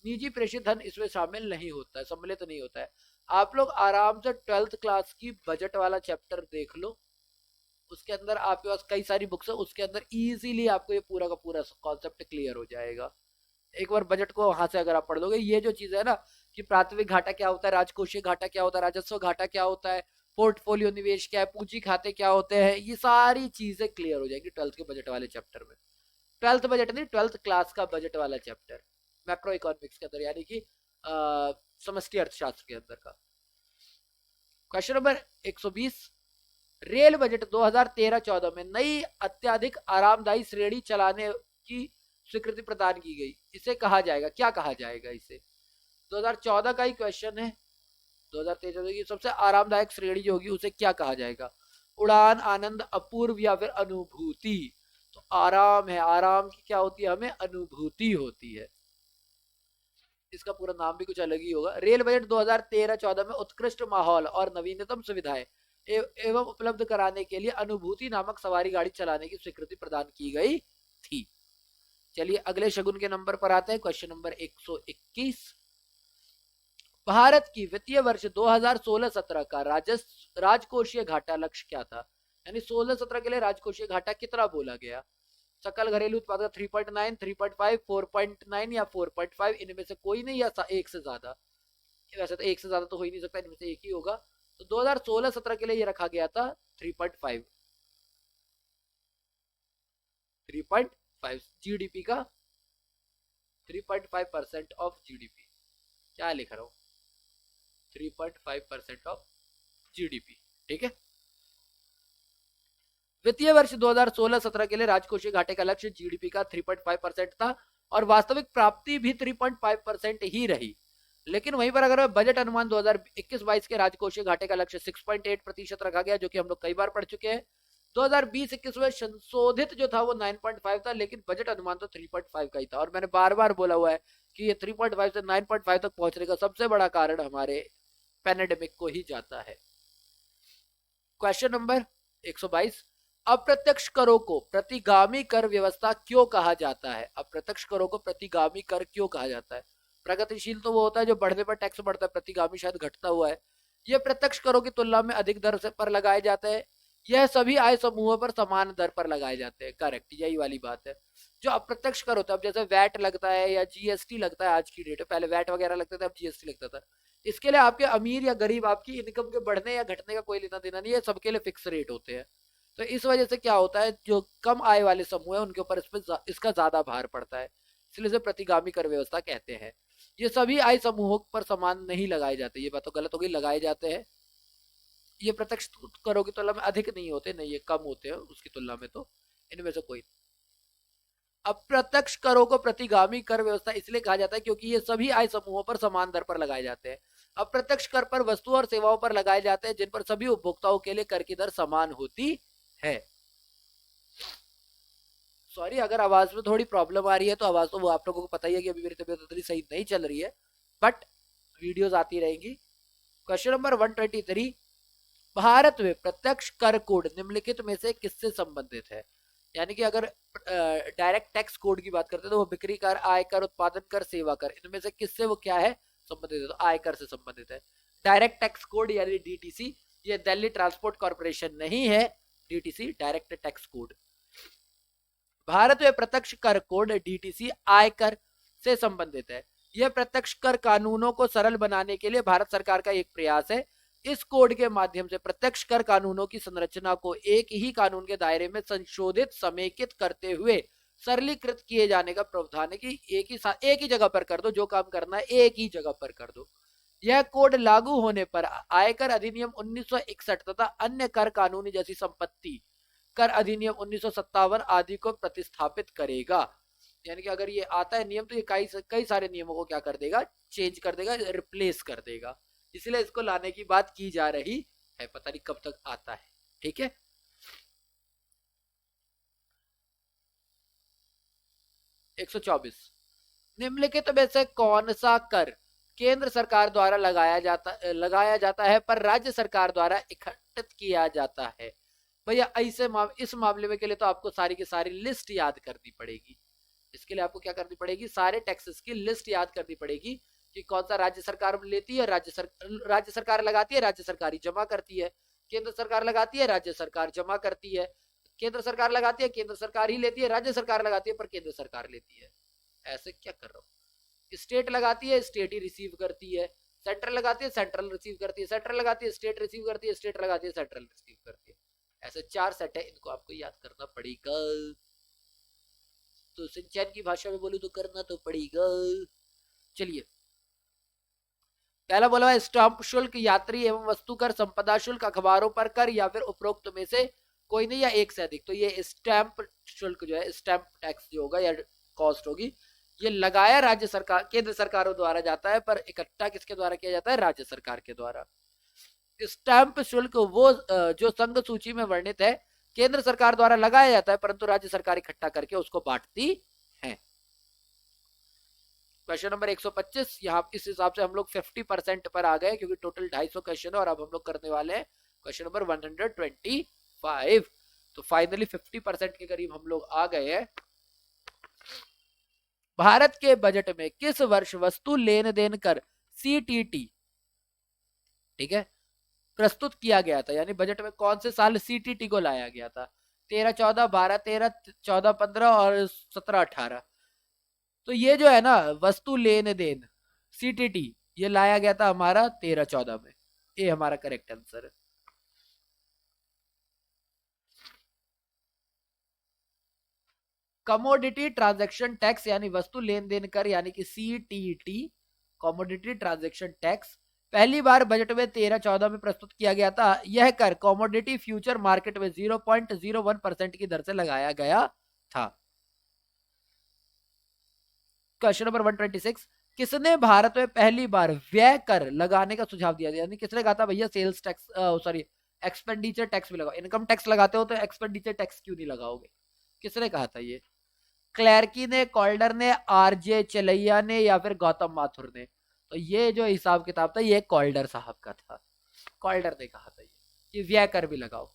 निजी प्रेषित धन इसमें शामिल नहीं होता है, सम्मिलित नहीं होता है। आप लोग आराम से 12th क्लास की बजट वाला चैप्टर देख लो, उसके अंदर आपके पास कई सारी बुक्स है, उसके अंदर इजीली आपको ये पूरा का पूरा कॉन्सेप्ट क्लियर हो जाएगा। एक बार बजट को वहां से अगर आप पढ़ लोगे, ये जो चीज है ना कि प्राथमिक घाटा क्या होता है, राजकोषीय घाटा क्या होता है, राजस्व घाटा क्या होता है, पोर्टफोलियो निवेश क्या है, पूंजी खाते क्या होते हैं, ये सारी चीजें क्लियर हो जाएगी 12th के बजट वाले चैप्टर में। 12th बजट नहीं, 12th क्लास का बजट वाला चैप्टर मैक्रो इकोनॉमिक्स के अंदर, यानी कि समष्टि अर्थशास्त्र के अंदर का। क्वेश्चन नंबर 120, रेल बजट 2013-14 में नई अत्यधिक आरामदायी श्रेणी चलाने की स्वीकृति प्रदान की गई, इसे कहा जाएगा, क्या कहा जाएगा इसे। 2014 का ही क्वेश्चन है। 2013 की सबसे आरामदायक श्रेणी जो होगी उसे क्या कहा जाएगा। उड़ान, आनंद, अपूर्व या फिर अनुभूति। तो आराम है, आराम की क्या होती है, हमें अनुभूति होती है। इसका पूरा नाम भी कुछ अलग ही होगा। रेल बजट 2013-14 में उत्कृष्ट माहौल और नवीनतम सुविधाएं एवं उपलब्ध कराने के लिए अनुभूति नामक सवारी गाड़ी चलाने की स्वीकृति प्रदान की गई थी। चलिए अगले शगुन के नंबर पर आते हैं। क्वेश्चन नंबर 121, भारत की वित्तीय वर्ष 2016-17 का राजकोषीय घाटा लक्ष्य क्या था, यानी 16-17 के लिए राजकोषीय घाटा कितना बोला गया। सकल घरेलू उत्पाद का 3.9, 3.5, 4.9 या 4.5, इनमें से कोई नहीं, या एक से ज्यादा। वैसे तो एक से ज्यादा तो हो ही नहीं सकता, इनमें से एक ही होगा। तो 2016-17 के लिए ये रखा गया था 3.5, 3.5 जीडीपी का, 3.5% ऑफ जीडीपी। क्या लिख रहा हूं, 3.5% ऑफ जीडीपी, ठीक है। वित्तीय वर्ष 2016-17 के लिए राजकोषीय घाटे का लक्ष्य जीडीपी का 3.5% था, और वास्तविक प्राप्ति भी 3.5% ही रही। लेकिन वहीं पर अगर बजट अनुमान 2021-22 के राजकोषीय घाटे का लक्ष्य 6.8% रखा गया, जो कि हम लोग कई बार पढ़ चुके हैं। 2020-21 में संशोधित जो था वो 9.5 था, लेकिन बजट अनुमान तो 3.5 का ही था। और मैंने बार बार बोला हुआ है कि ये 3.5 से 9.5 तक पहुंचने का सबसे बड़ा कारण हमारे पैंडेमिक को ही जाता है। क्वेश्चन नंबर 122, अप्रत्यक्ष करों को प्रतिगामी कर व्यवस्था क्यों कहा जाता है। अप्रत्यक्ष करों को प्रतिगामी कर क्यों कहा जाता है। प्रगतिशील तो वो होता है जो बढ़ने पर टैक्स बढ़ता है, प्रतिगामी शायद घटता हुआ है। ये प्रत्यक्ष करों की तुलना में अधिक दर से पर लगाए जाते हैं। यह सभी आय समूहों पर समान दर पर लगाए जाते हैं। करेक्ट, यही वाली बात है। जो अप्रत्यक्ष कर होता है, अब जैसे वैट लगता है या जीएसटी लगता है आज की डेट में, पहले वैट वगैरह लगता था, अब जीएसटी लगता था। इसके लिए आपके अमीर या गरीब, आपकी इनकम के बढ़ने या घटने का कोई लेना देना नहीं है, सबके लिए फिक्स रेट होते हैं। तो इस वजह से क्या होता है, जो कम आय वाले समूह है उनके ऊपर इसका ज्यादा भार पड़ता है, इसलिए इसे प्रतिगामी कर व्यवस्था कहते हैं। ये सभी आय समूहों पर समान नहीं लगाए जाते, ये बात तो गलत हो गई, लगाए जाते हैं। ये प्रत्यक्ष करों की तुलना में अधिक नहीं होते, नहीं ये कम होते हैं उसकी तुलना में, तो इनमें से कोई। अप्रत्यक्ष करों को प्रतिगामी कर व्यवस्था इसलिए कहा जाता है क्योंकि ये सभी आय समूहों पर समान दर पर लगाए जाते हैं। अप्रत्यक्ष कर पर वस्तु और सेवाओं पर लगाए जाते हैं जिन पर सभी उपभोक्ताओं के लिए कर की दर समान होती है। सॉरी अगर आवाज में थोड़ी प्रॉब्लम आ रही है, तो आवाज तो वो आप लोगों को पता ही है कि अभी मेरी तबीयत उतनी सही नहीं चल रही है, बट वीडियोस आती रहेंगी। क्वेश्चन नंबर 123, भारत में प्रत्यक्ष कर कोड निम्नलिखित में से किससे संबंधित है। यानी कि अगर डायरेक्ट टैक्स कोड की बात करते हैं तो वो बिक्री कर, आयकर, उत्पादन कर, सेवा कर, इनमें से किससे वो क्या है संबंधित है, तो आयकर से संबंधित है। डायरेक्ट टैक्स कोड यानी डीटीसी, ये दिल्ली ट्रांसपोर्ट कॉर्पोरेशन नहीं है, DTC direct tax code. Bharat में प्रत्यक्ष कर कोड डीटीसी आयकर से संबंधित है। यह प्रत्यक्ष कर कानूनों को सरल बनाने के लिए भारत सरकार का एक प्रयास है। इस कोड के माध्यम से प्रत्यक्ष कर कानूनों की संरचना को एक ही कानून के दायरे में संशोधित, समेकित करते हुए सरलीकृत किए जाने का प्रावधान है कि एक ही जगह पर कर दो, जो काम करना है एक ही जगह पर कर दो। यह कोड लागू होने पर आयकर अधिनियम 1961 तथा अन्य कर कानूनी जैसी संपत्ति कर अधिनियम 1957 आदि को प्रतिस्थापित करेगा। यानी कि अगर ये आता है नियम तो ये कई सारे नियमों को क्या कर देगा, चेंज कर देगा, रिप्लेस कर देगा। इसलिए इसको लाने की बात की जा रही है, पता नहीं कब तक आता है। ठीक है, 124 निम्नलिखित में से कौन सा कर केंद्र सरकार द्वारा लगाया जाता है पर राज्य सरकार द्वारा इकट्ठित किया जाता है। भैया इस मामले में के लिए तो आपको सारी की सारी लिस्ट याद करनी पड़ेगी। इसके लिए आपको क्या करनी पड़ेगी, सारे टैक्सेस की लिस्ट याद करनी पड़ेगी कि कौन सा राज्य सरकार लेती है, राज्य सरकार लगाती है, राज्य सरकार ही जमा करती है। केंद्र सरकार लगाती है, राज्य सरकार जमा करती है। केंद्र सरकार लगाती है, केंद्र सरकार ही लेती है, राज्य सरकार लगाती है पर केंद्र सरकार लेती है। ऐसे क्या कर रहा हूँ, स्टेट लगाती है, स्टेट ही रिसीव करती है। सेंट्रल लगाती है, सेंट्रल रिसीव करती है। सेंट्रल लगाती है, स्टेट रिसीव करती है। स्टेट लगाती है, सेंट्रल रिसीव करती है। ऐसे 4 सेट है, इनको आपको याद करना पड़ेगा। तो सिंचैन की भाषा में बोलूं तो करना तो पड़ेगा। चलिए, पहला बोला है स्टाम्प शुल्क, यात्री एवं वस्तु कर, संपदा शुल्क, अखबारों पर कर या फिर उपरोक्त में से कोई नहीं या एक से अधिक। तो ये स्टैंप शुल्क जो है, स्टैंप टैक्स जो होगा या कॉस्ट होगी, ये लगाया राज्य सरकार, केंद्र सरकारों द्वारा जाता है पर इकट्ठा किसके द्वारा किया जाता है, राज्य सरकार के द्वारा। स्टैंप शुल्क वो जो संघ सूची में वर्णित है, केंद्र सरकार द्वारा लगाया जाता है परंतु राज्य सरकार इकट्ठा करके उसको बांटती है। क्वेश्चन नंबर 125, यहाँ इस हिसाब से हम लोग 50% पर आ गए क्योंकि टोटल 250 क्वेश्चन है और अब हम लोग करने वाले हैं क्वेश्चन नंबर 125। तो फाइनली 50% के करीब हम लोग आ गए हैं। भारत के बजट में किस वर्ष वस्तु लेन देन कर सीटीटी, ठीक है, प्रस्तुत किया गया था? यानी बजट में कौन से साल सीटीटी को लाया गया था? 13-14, 12-13, 14-15 और 17-18। तो ये जो है ना वस्तु लेन देन सीटीटी, ये लाया गया था हमारा 13-14 में। ये हमारा करेक्ट आंसर है। कमोडिटी ट्रांजैक्शन टैक्स यानी वस्तु लेन देन कर यानी कि सीटीटी, कमोडिटी ट्रांजैक्शन टैक्स, पहली बार बजट में 13-14 में प्रस्तुत किया गया था। यह कर कमोडिटी फ्यूचर मार्केट में 0.01% की दर से लगाया गया था। क्वेश्चन नंबर 126, किसने भारत में पहली बार व्यय कर लगाने का सुझाव दिया? यानी किसने कहा था भैया sales tax, sorry expenditure tax भी लगाओ, इनकम टैक्स लगाते हो तो एक्सपेंडिचर टैक्स क्यों नहीं लगाओगे? किसने कहा था ये? क्लैर्की ने, कॉल्डर ने, आरजे चलैया ने या फिर गौतम माथुर ने? तो ये जो हिसाब किताब था ये कॉल्डर साहब का था। कॉल्डर ने कहा था ये कि व्यय कर भी लगाओ।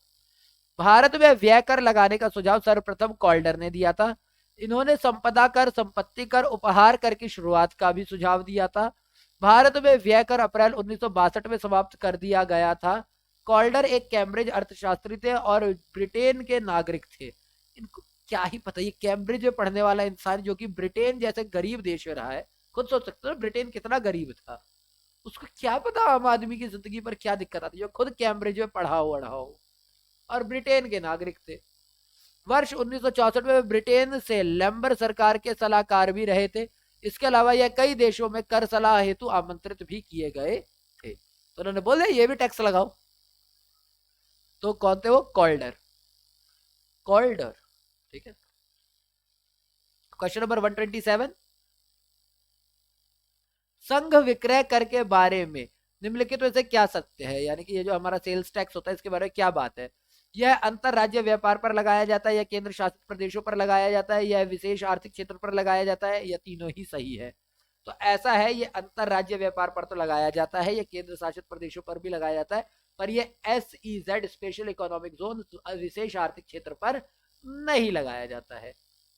भारत में व्यय कर लगाने का सुझाव सर्वप्रथम कॉल्डर ने दिया था। इन्होंने संपदा कर, संपत्ति कर, उपहार कर की शुरुआत का भी सुझाव दिया था। भारत में व्यय कर अप्रैल 1962 में समाप्त कर दिया गया था। कॉल्डर एक कैम्ब्रिज अर्थशास्त्री थे और ब्रिटेन के नागरिक थे। इनको क्या ही पता, ये कैम्ब्रिज में पढ़ने वाला इंसान जो कि ब्रिटेन जैसे गरीब देश में रहा है, खुद सोच सकते हो ब्रिटेन कितना गरीब था, उसको क्या पता आम आदमी की जिंदगी पर क्या दिक्कत आती है, जो खुद कैम्ब्रिज में पढ़ा हो और ब्रिटेन के नागरिक थे। वर्ष 1964 में ब्रिटेन से लेम्बर सरकार के सलाहकार भी रहे थे। इसके अलावा यह कई देशों में कर सलाह हेतु आमंत्रित भी किए गए थे। तो उन्होंने बोले ये भी टैक्स लगाओ। तो कौन थे वो? कॉल्डर। कॉल्डर, ठीक है। क्वेश्चन नंबर 127, संघ विक्रय कर के बारे में निम्नलिखित में से क्या सत्य है? यानी कि ये जो हमारा सेल्स टैक्स होता है इसके बारे में क्या बात है? यह अंतर राज्य व्यापार पर लगाया जाता है या केंद्र शासित प्रदेशों पर लगाया जाता है या विशेष आर्थिक क्षेत्र पर लगाया जाता है या तीनों ही सही है? तो ऐसा है, ये अंतर राज्य व्यापार पर तो लगाया जाता है, ये केंद्र शासित प्रदेशों पर भी लगाया जाता है, पर ये SEZ स्पेशल इकोनॉमिक जोन विशेष आर्थिक क्षेत्र पर नहीं लगाया जाता है।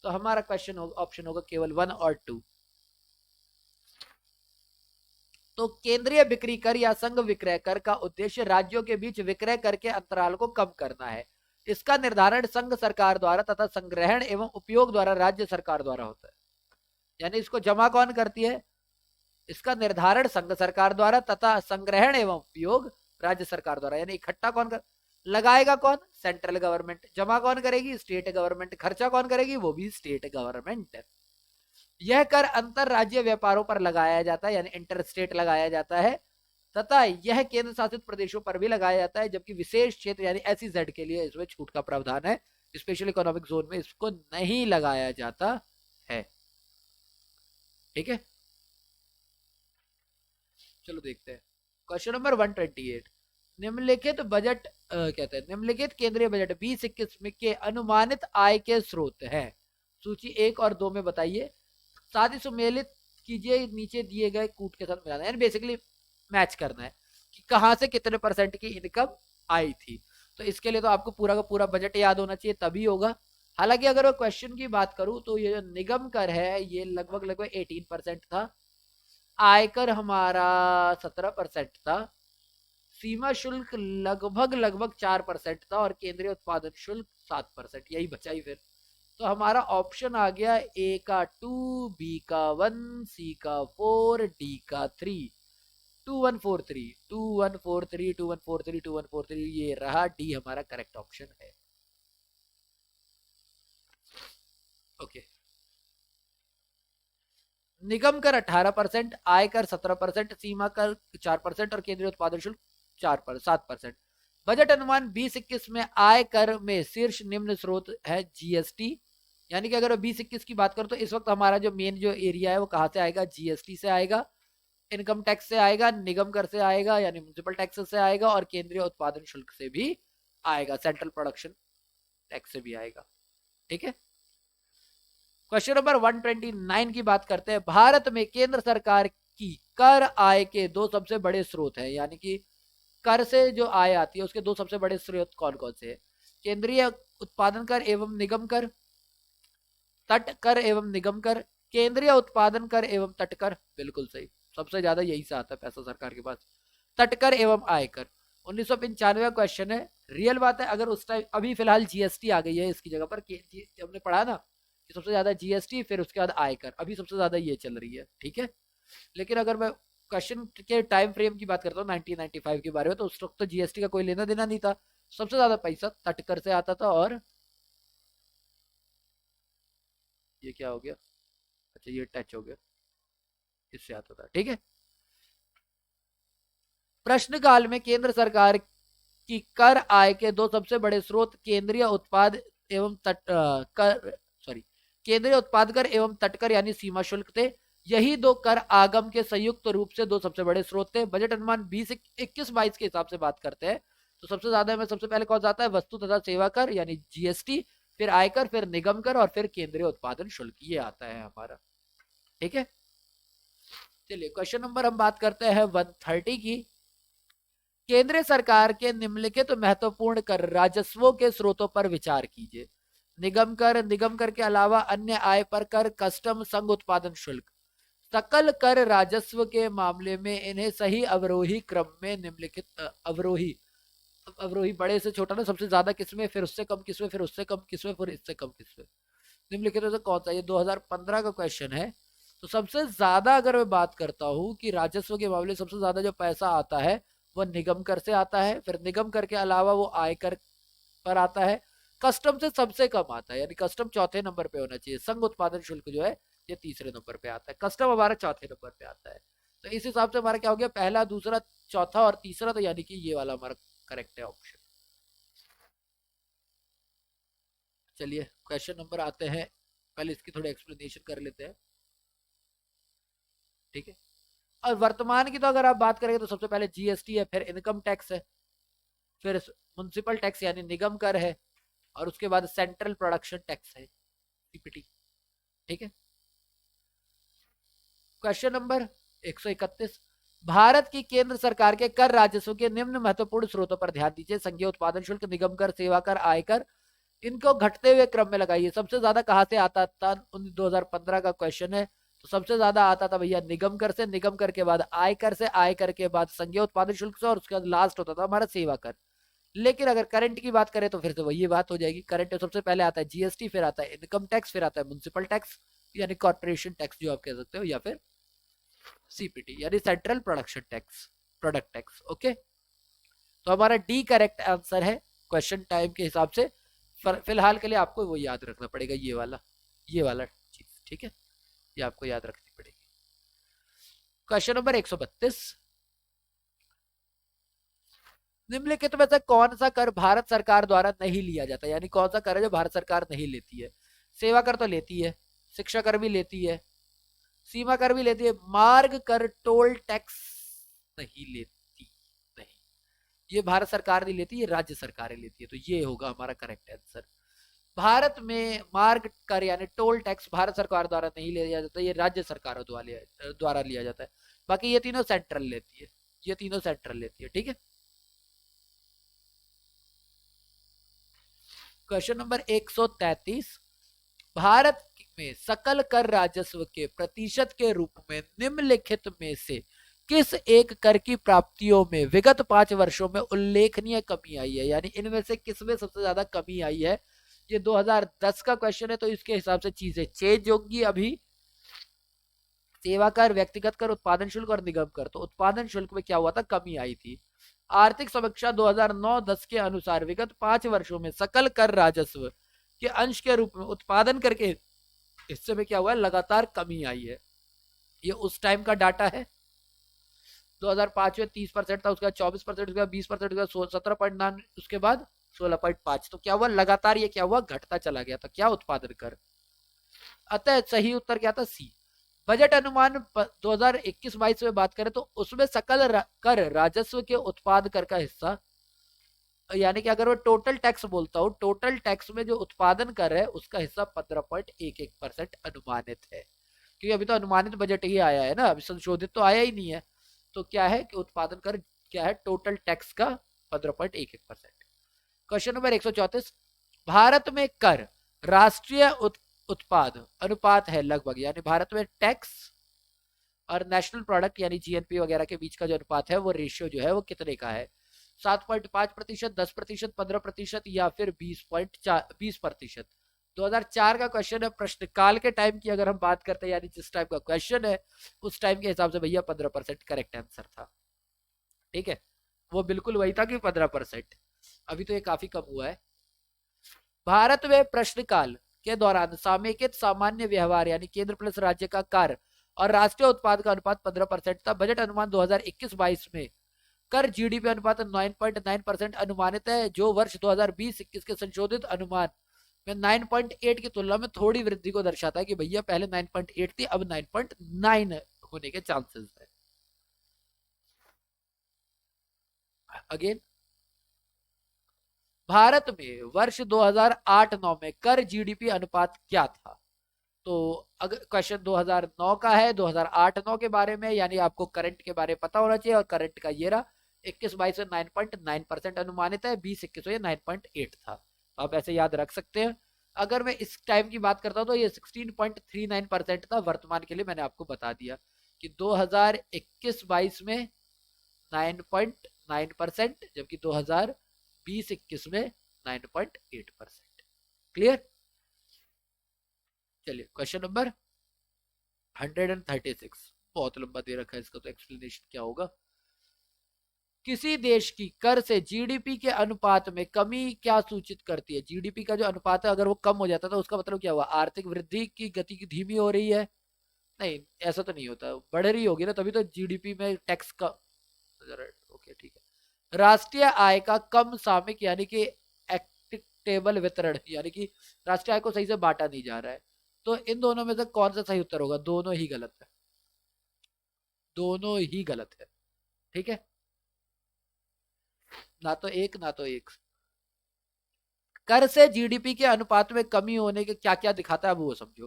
तो हमारा क्वेश्चन ऑप्शन होगा केवल 1 और 2। तो केंद्रीय बिक्री कर या संघ विक्रय कर का उद्देश्य राज्यों के बीच विक्रय कर के अंतराल को कम करना है। इसका निर्धारण संघ सरकार द्वारा तथा संग्रहण एवं उपयोग द्वारा राज्य सरकार द्वारा होता है। यानी इसको जमा कौन करती है? इसका निर्धारण संघ सरकार द्वारा तथा संग्रहण एवं उपयोग राज्य सरकार द्वारा। यानी इकट्ठा कौन कर लगाएगा? कौन? Central government. जमा कौन करेगी? State government. खर्चा कौन करेगी? वो भी स्टेट गवर्नमेंट। यह कर अंतर राज्य व्यापारों पर लगाया जाता है, यानी इंटर स्टेट लगाया जाता है, तथा यह केंद्र शासित प्रदेशों पर भी लगाया जाता है, जबकि विशेष क्षेत्र यानी SEZ के लिए इसमें छूट का प्रावधान है। स्पेशल इकोनॉमिक जोन में इसको नहीं लगाया जाता है। ठीक है, चलो देखते हैं क्वेश्चन नंबर 128। निम्नलिखित बजट कहते हैं निम्नलिखित केंद्रीय बजट 2021 में के अनुमानित आय के स्रोत हैं। सूची 1 और 2 में बताइए। साथ ही सुमेलित कीजिए नीचे दिए गए कूट के साथ मिलाना, यानी बेसिकली मैच करना है कि कहां से कितने % की इनकम आई थी। तो इसके लिए तो आपको पूरा का पूरा बजट याद होना चाहिए, तभी होगा। हालांकि अगर मैं क्वेश्चन की बात करूं तो ये जो निगम कर है ये लगभग लगभग 18% था, आयकर हमारा 17% था, सीमा शुल्क लगभग लगभग 4% था और केंद्रीय उत्पादन शुल्क 7%। यही बचा ही फिर। तो हमारा ऑप्शन आ गया ए का 2, बी का 1, सी का 4, डी का 3। 2143 2143 2143 2143 ये रहा डी हमारा करेक्ट ऑप्शन है। ओके, निगम कर 18%, आय कर 17%, सीमा कर 4% और केंद्रीय उत्पादन शुल्क 7%। बजट अनुमान 2021 में आय कर में शीर्ष निम्न स्रोत है GST। यानी कि अगर 2021 की बात करो तो इस वक्त हमारा जो मेन जो एरिया है वो कहां से आएगा? GST से आएगा, इनकम टैक्स से आएगा, निगम कर से आएगा यानी म्युनिसिपल टैक्स से आएगा, और केंद्रीय उत्पादन शुल्क से भी आएगा, सेंट्रल प्रोडक्शन टैक्स से भी आएगा। ठीक है, क्वेश्चन नंबर 129 की बात करते हैं। भारत में केंद्र सरकार की कर आय के दो सबसे बड़े स्रोत हैं, यानी कि कर से जो आय आती है उसके दो सबसे बड़े स्रोत कौन कौन से हैं? केंद्रीय उत्पादन कर एवं निगम कर, तट कर एवं निगम कर, केंद्रीय उत्पादन कर एवं तट कर। बिल्कुल सही, सबसे ज्यादा यही से आता है पैसा सरकार के पास, तट कर एवं आयकर। 1995 का क्वेश्चन है, रियल बात है। अगर उस टाइम अभी फिलहाल GST आ गई है इसकी जगह पर, हमने पढ़ा ना कि सबसे ज्यादा GST फिर उसके बाद आयकर, अभी सबसे ज्यादा ये चल रही है। ठीक है, लेकिन अगर मैं क्वेश्चन के टाइम फ्रेम की बात करता हूँ 1995 के बारे में, तो उस वक्त तो GST का कोई लेना देना नहीं था। सबसे ज्यादा पैसा तटकर से आता था, और ये क्या हो गया? अच्छा ये टच हो गया, इससे आता था। ठीक है, प्रश्नकाल में केंद्र सरकार की कर आय के दो सबसे बड़े स्रोत केंद्रीय उत्पाद एवं तट कर सॉरी केंद्रीय उत्पाद कर एवं तटकर यानी सीमा शुल्क थे। यही दो कर आगम के संयुक्त रूप से दो सबसे बड़े स्रोत थे। बजट अनुमान 2021-22 के हिसाब से बात करते हैं तो सबसे ज्यादा में सबसे पहले कौन सा आता है? वस्तु तथा सेवा कर यानी GST, फिर आयकर, फिर निगम कर और फिर केंद्रीय उत्पादन शुल्क, ये आता है हमारा। ठीक है, चलिए क्वेश्चन नंबर हम बात करते हैं 130 की। केंद्र सरकार के निम्नलिखित महत्वपूर्ण कर राजस्वों के स्रोतों पर विचार कीजिए। निगम कर, निगम कर के अलावा अन्य आय पर कर, कस्टम, संघ उत्पादन शुल्क। सकल कर राजस्व के मामले में इन्हें सही अवरोही क्रम में निम्नलिखित अवरोही अवरोही बड़े से छोटा ना, सबसे ज्यादा किसमें, फिर उससे कम किसमें, फिर उससे कम किसमें, फिर इससे कम किसमें, निम्नलिखित में से कौन सा? ये 2015 का क्वेश्चन है। तो सबसे ज्यादा अगर मैं बात करता हूं कि राजस्व के मामले सबसे ज्यादा जो पैसा आता है वो निगम कर से आता है, फिर निगम कर के अलावा वो आयकर पर आता है, कस्टम से सबसे कम आता है, यानी कस्टम चौथे नंबर पे होना चाहिए, संघ उत्पादन शुल्क जो है ये तीसरे नंबर पे आता है, कस्टम हमारा चौथे नंबर पे आता है। तो इस हिसाब से हमारा क्या हो गया? पहला, दूसरा, चौथा और तीसरा, तो यानी कि ये वाला हमारा करेक्ट है ऑप्शन। चलिए क्वेश्चन नंबर आते हैं, पहले इसकी थोड़ी एक्सप्लेनेशन कर लेते हैं। ठीक है, और वर्तमान की तो अगर आप बात करेंगे तो सबसे पहले GST है, फिर इनकम टैक्स है, फिर म्युनिसिपल टैक्स यानी निगम कर है, और उसके बाद सेंट्रल प्रोडक्शन टैक्स है, CPT। ठीक है, क्वेश्चन नंबर 131। भारत की केंद्र सरकार के कर राजस्व के निम्न महत्वपूर्ण स्रोतों पर ध्यान दीजिए। संघीय उत्पादन शुल्क, निगम कर, सेवा कर, आयकर। इनको घटते हुए क्रम में लगाइए। सबसे ज्यादा कहाँ से आता था? 2015 का क्वेश्चन है। तो सबसे ज्यादा आता था भैया निगम कर से, निगम कर के बाद आयकर से, आयकर के बाद संज्ञा उत्पादन शुल्क से, और उसके बाद लास्ट होता था हमारा सेवा कर। लेकिन अगर करंट की बात करें तो फिर से वही बात हो जाएगी। करंट में सबसे पहले आता है जीएसटी, फिर आता है इनकम टैक्स, फिर आता है म्युनिसिपल टैक्स यानी कॉर्पोरेशन टैक्स जो आप कह सकते हो, या फिर सीपीटी यानी central production tax, product tax. Okay, तो हमारा डी करेक्ट आंसर है क्वेश्चन टाइम के हिसाब से। फिलहाल के लिए आपको वो याद रखना पड़ेगा, ये वाला चीज, ठीक है, ये आपको याद रखनी पड़ेगी। क्वेश्चन नंबर 132, निम्नलिखित में से कौन सा कर भारत सरकार द्वारा नहीं लिया जाता? यानी कौन सा कर है जो भारत सरकार नहीं लेती है? सेवा कर तो लेती है, शिक्षा कर भी लेती है, सीमा कर भी लेती है, मार्ग कर टोल टैक्स नहीं लेती। नहीं, ये भारत सरकार नहीं लेती, ये राज्य सरकारें लेती है। तो ये होगा हमारा करेक्ट आंसर। भारत में मार्ग कर यानी टोल टैक्स भारत सरकार द्वारा नहीं लिया जाता, ये राज्य सरकारों द्वारा लिया जाता है। बाकी ये तीनों सेंट्रल लेती है, ये तीनों सेंट्रल लेती है, ठीक है। क्वेश्चन नंबर 133, भारत में सकल कर राजस्व के प्रतिशत के रूप में निम्नलिखित में से किस एक कर की प्राप्तियों में विगत 5 वर्षों में उल्लेखनीय कमी आई है? यानी इनमें से किसमें सबसे ज्यादा कमी आई है? ये 2010 का क्वेश्चन है, तो इसके हिसाब से चीजें चेंज होंगी अभी। सेवा कर, व्यक्तिगत कर, उत्पादन शुल्क और निगम कर। तो उत्पादन शुल्क में क्या हुआ था? कमी आई थी। आर्थिक समीक्षा 2009-10 के अनुसार विगत 5 वर्षों में सकल कर राजस्व के अंश के रूप में उत्पादन करके हिस्से में क्या हुआ है? लगातार कमी आई है। ये उस टाइम का डाटा है। 2005 में 30% था, उसके बाद 24%, उसके बाद 20%, उसके बाद 17.9, उसके बाद 16.5। तो क्या हुआ? लगातार ये क्या हुआ? घटता चला गया था। क्या? उत्पादन कर। अतः सही उत्तर क्या था? सी। बजट अनुमान 2021-22 में बात करें तो उसमें सकल कर राजस्व के उत्पाद कर का हिस्सा, यानी कि अगर मैं टोटल टैक्स बोलता हूँ, टोटल टैक्स में जो उत्पादन कर है उसका हिस्सा 15.11% अनुमानित है। क्योंकि अभी तो अनुमानित बजट ही आया है ना, अभी संशोधित तो आया ही नहीं है। तो क्या है कि उत्पादन कर क्या है? टोटल टैक्स का 15.11%। क्वेश्चन नंबर 134, भारत में कर राष्ट्रीय उत्पाद अनुपात है लगभग, यानी भारत में टैक्स और नेशनल प्रोडक्ट यानी जीएनपी वगैरह के बीच का जो अनुपात है, वो रेशियो जो है वो कितने का है? 7.5%, 10%, 15% या फिर 20%? 2004 का क्वेश्चन है। प्रश्नकाल के टाइम की अगर हम बात करते हैं, यानी जिस टाइम का क्वेश्चन है उस टाइम के हिसाब से भैया 15% करेक्ट आंसर था, ठीक है। वो बिल्कुल वही था कि 15%। अभी तो ये काफी कम हुआ है। भारत में प्रश्नकाल के दौरान समेकित सामान्य व्यवहार यानी केंद्र प्लस राज्य का कर और राष्ट्रीय उत्पाद का अनुपात 15% था। बजट अनुमान 2021-22 में कर जीडीपी अनुपात 9.9% अनुमानित है, जो वर्ष 2020-21 के संशोधित अनुमान में 9.8 की तुलना में थोड़ी वृद्धि को दर्शाता है कि भैया पहले 9.8 थी, अब 9.9 होने के चांसेस है। अगेन, भारत में वर्ष 2008-9 में कर जीडीपी अनुपात क्या था? तो अगर क्वेश्चन 2009 का है, 2008-9 के बारे में, यानी आपको करंट के बारे में पता होना चाहिए। और करंट का ये रहा 21-22 में 9.9% अनुमानित है, 20-21 में 9.8 था। तो आप ऐसे याद रख सकते हैं। अगर मैं इस टाइम की बात करता हूं तो ये 16.39% था। वर्तमान के लिए मैंने आपको बता दिया कि 2021-22 में 9.9%, जबकि 2020-21 में 9.8%। क्लियर? चलिए क्वेश्चन नंबर 136, बहुत लंबा दे रखा है इसका, तो एक्सप्लेनेशन क्या होगा? किसी देश की कर से जीडीपी के अनुपात में कमी क्या सूचित करती है? जीडीपी का जो अनुपात है अगर वो कम हो जाता है तो उसका मतलब क्या हुआ? आर्थिक वृद्धि की गति की धीमी हो रही है? नहीं, ऐसा तो नहीं होता, बढ़ रही होगी ना, तभी तो जीडीपी में टैक्स का। ओके, ठीक है। राष्ट्रीय आय का कम सामयिक यानी कि एक्टिटेबल वितरण, यानी कि राष्ट्रीय आय को सही से बांटा नहीं जा रहा है। तो इन दोनों में से कौन सा सही उत्तर होगा? दोनों ही गलत है, दोनों ही गलत है, ठीक है। ना तो एक ना तो एक। कर से जीडीपी के अनुपात में कमी होने के क्या क्या दिखाता है, अब वो समझो।